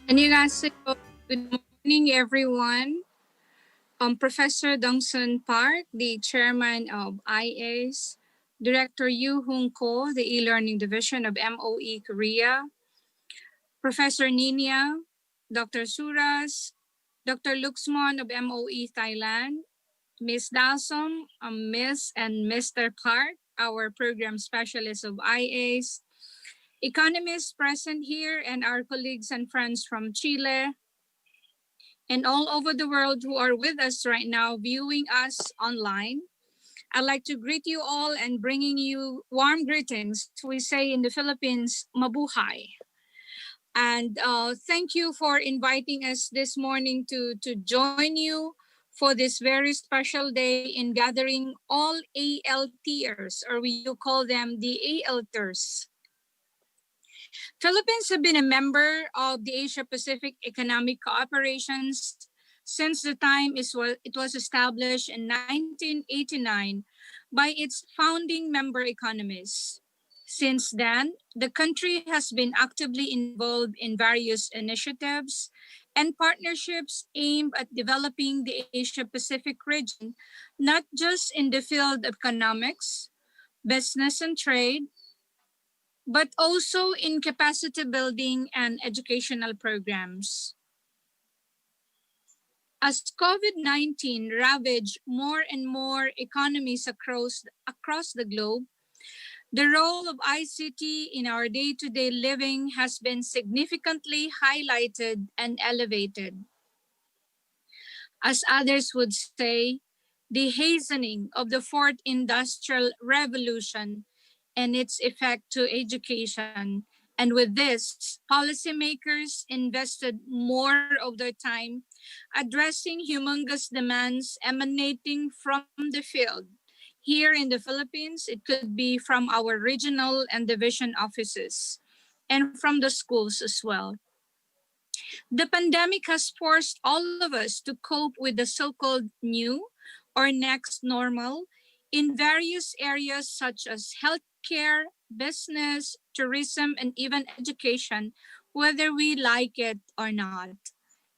[SPEAKER 18] 안녕하세요. Good morning, everyone. Professor Dongsun Park, the chairman of IACE, Director Yu Hung Ko, the e-learning division of MOE Korea, Professor Ninia, Dr. Suras, Dr. Luxmon of MOE Thailand, Ms. Dasom, Ms. and Mr. Park, our program specialist of IACE, economists present here, and our colleagues and friends from Chile, and all over the world who are with us right now viewing us online. I'd like to greet you all and bringing you warm greetings. We say in the Philippines, mabuhay. And thank you for inviting us this morning to join you for this very special day in gathering all AeLTers, or we call them the AeLTers. Philippines have been a member of the Asia-Pacific Economic Cooperations since the time it was established in 1989 by its founding member economies. Since then, the country has been actively involved in various initiatives and partnerships aimed at developing the Asia-Pacific region, not just in the field of economics, business and trade, but also in capacity building and educational programs. As COVID-19 ravaged more and more economies across the globe, the role of ICT in our day-to-day living has been significantly highlighted and elevated. As others would say, the hastening of the fourth industrial revolution and its effect to education. And with this, policymakers invested more of their time addressing humongous demands emanating from the field. Here in the Philippines, it could be from our regional and division offices and from the schools as well. The pandemic has forced all of us to cope with the so-called new or next normal in various areas such as healthcare, business, tourism, and even education, whether we like it or not.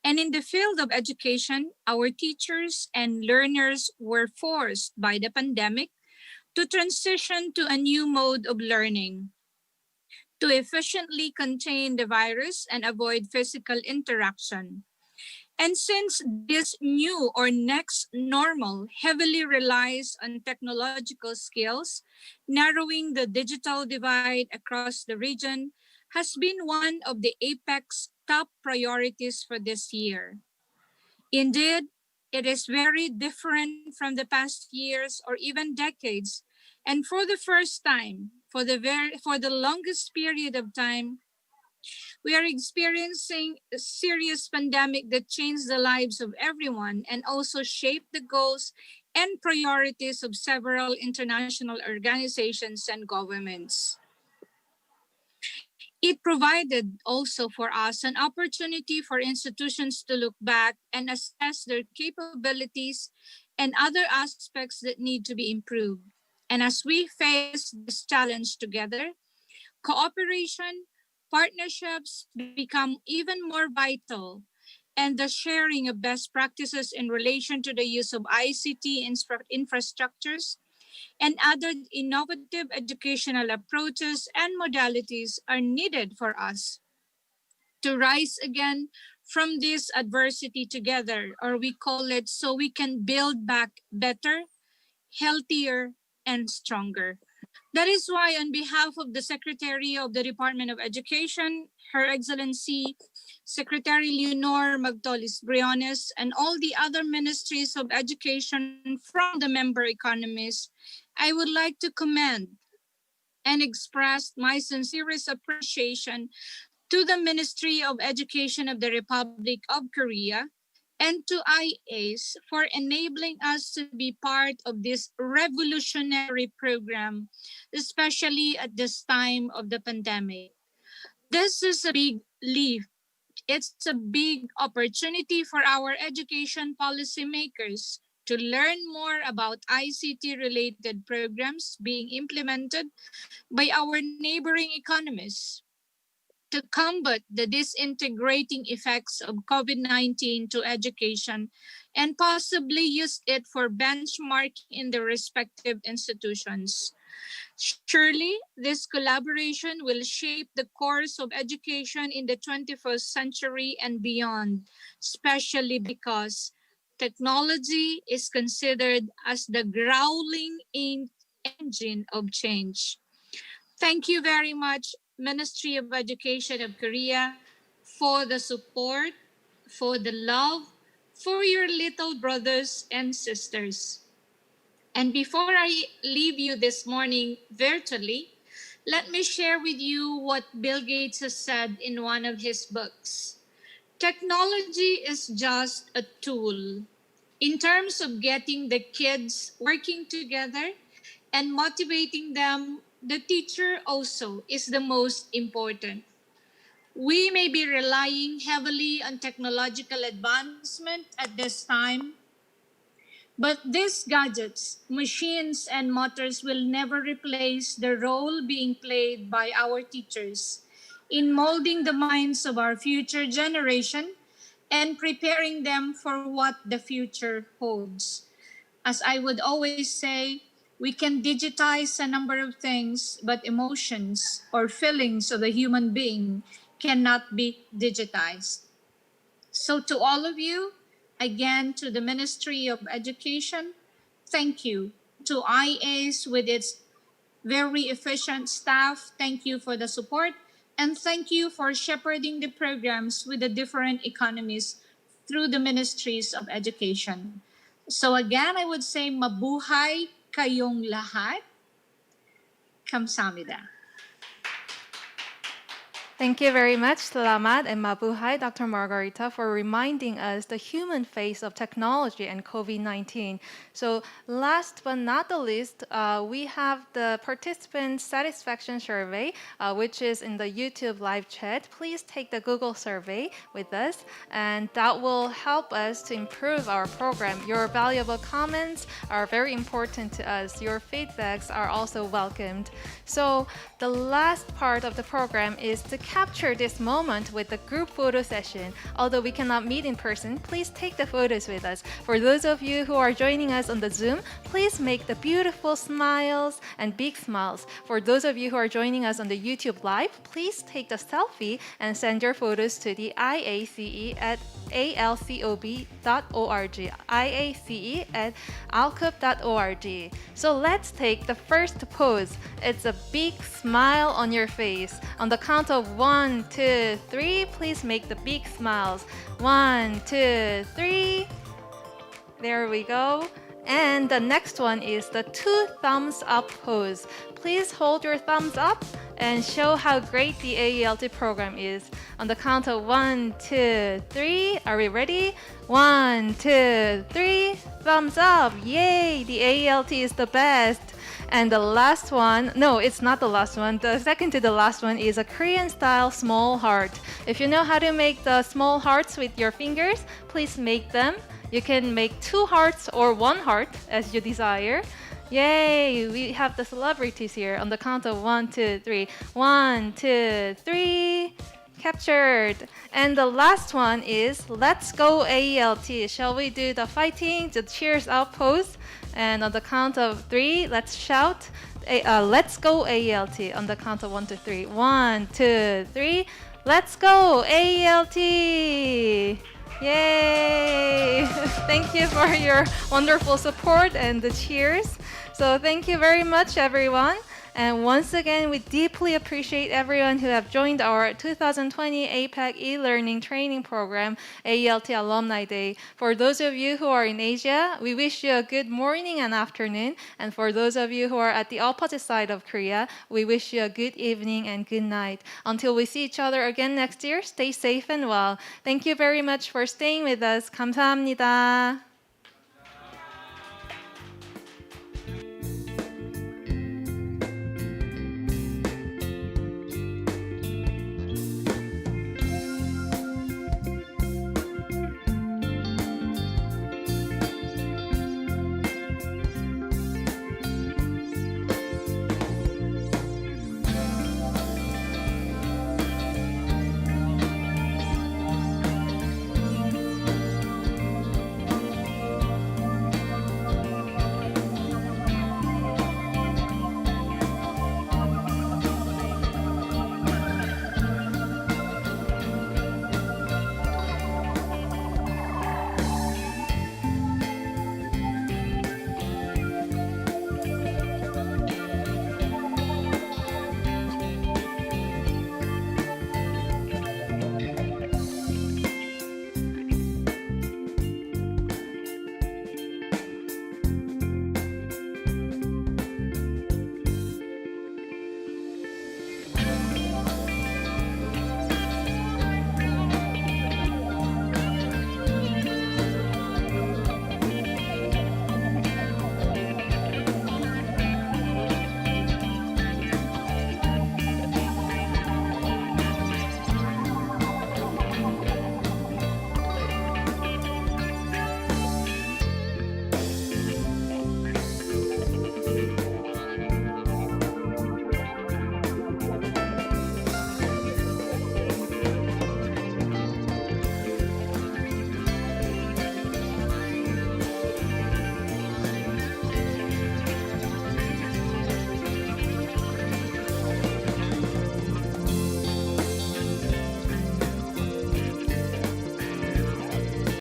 [SPEAKER 18] And in the field of education, our teachers and learners were forced by the pandemic to transition to a new mode of learning to efficiently contain the virus and avoid physical interaction. And since this new or next normal heavily relies on technological skills, narrowing the digital divide across the region has been one of the APEC's top priorities for this year. Indeed, it is very different from the past years or even decades. And for the first time, for the longest period of time, we are experiencing a serious pandemic that changed the lives of everyone and also shaped the goals and priorities of several international organizations and governments. It provided also for us an opportunity for institutions to look back and assess their capabilities and other aspects that need to be improved. And as we face this challenge together, cooperation, partnerships become even more vital, and the sharing of best practices in relation to the use of ICT infrastructures and other innovative educational approaches and modalities are needed for us to rise again from this adversity together, or we call it so we can build back better, healthier, and stronger. That is why, on behalf of the Secretary of the Department of Education, Her Excellency Secretary Leonor Magtolis Briones, and all the other ministries of education from the member economies, I would like to commend and express my sincerest appreciation to the Ministry of Education of the Republic of Korea and to IACE for enabling us to be part of this revolutionary program, especially at this time of the pandemic. This is a big leap. It's a big opportunity for our education policymakers to learn more about ICT related programs being implemented by our neighboring economies to combat the disintegrating effects of COVID-19 to education and possibly use it for benchmarking in the respective institutions. Surely, this collaboration will shape the course of education in the 21st century and beyond, especially because technology is considered as the growling engine of change. Thank you very much, Ministry of Education of Korea, for the support, for the love, for your little brothers and sisters. And before I leave you this morning virtually, let me share with you what Bill Gates has said in one of his books. Technology is just a tool. In terms of getting the kids working together and motivating them, the teacher also is the most important. We may be relying heavily on technological advancement at this time, but these gadgets, machines, and motors will never replace the role being played by our teachers in molding the minds of our future generation and preparing them for what the future holds. As I would always say, we can digitize a number of things, but emotions or feelings of a human being cannot be digitized. So, to all of you, Again, to the Ministry of Education, thank you. To IACE with its very efficient staff, thank you for the support. And thank you for shepherding the programs with the different economies through the ministries of education. So again, I would say mabuhay kayong lahat. Kamsahamnida.
[SPEAKER 1] Thank you very much, Salamat and Mabuhay, Dr. Margarita, for reminding us the human face of technology and COVID-19. So last but not the least, we have the participant satisfaction survey, which is in the YouTube live chat. Please take the Google survey with us, and that will help us to improve our program. Your valuable comments are very important to us. Your feedbacks are also welcomed. So the last part of the program is to capture this moment with the group photo session. Although we cannot meet in person, please take the photos with us. For those of you who are joining us on the Zoom, please make the beautiful smiles and big smiles. For those of you who are joining us on the YouTube Live, please take the selfie and send your photos to the IACE at alcob.org, IACE at alcob.org. So let's take the first pose. It's a big smile on your face. On the count of 1, 2, 3, please make the big smiles. 1, 2, 3. There we go. And the next one is the 2 thumbs up pose. Please hold your thumbs up and show how great the AeLT program is. On the count of 1, 2, 3. Are we ready? 1, 2, 3. Thumbs up. Yay! The AeLT is the best. And the last one, no, it's not the last one. The second to the last one is a Korean style small heart. If you know how to make the small hearts with your fingers, please make them. You can make 2 hearts or 1 heart as you desire. Yay! We have the celebrities here. On the count of 1, 2, 3. 1, 2, 3. Captured. And the last one is Let's Go AeLT. Shall we do the fighting, the cheers out pose? And on the count of 3, let's shout, Let's Go AeLT. On the count of 1, 2, 3. 1, 2, 3. Let's go AeLT. Yay! Thank you for your wonderful support and the cheers. So thank you very much, everyone. And once again, we deeply appreciate everyone who have joined our 2020 APEC e-learning training program, AeLT Alumni Day. For those of you who are in Asia, we wish you a good morning and afternoon. And for those of you who are at the opposite side of Korea, we wish you a good evening and good night. Until we see each other again next year, stay safe and well. Thank you very much for staying with us. 감사합니다.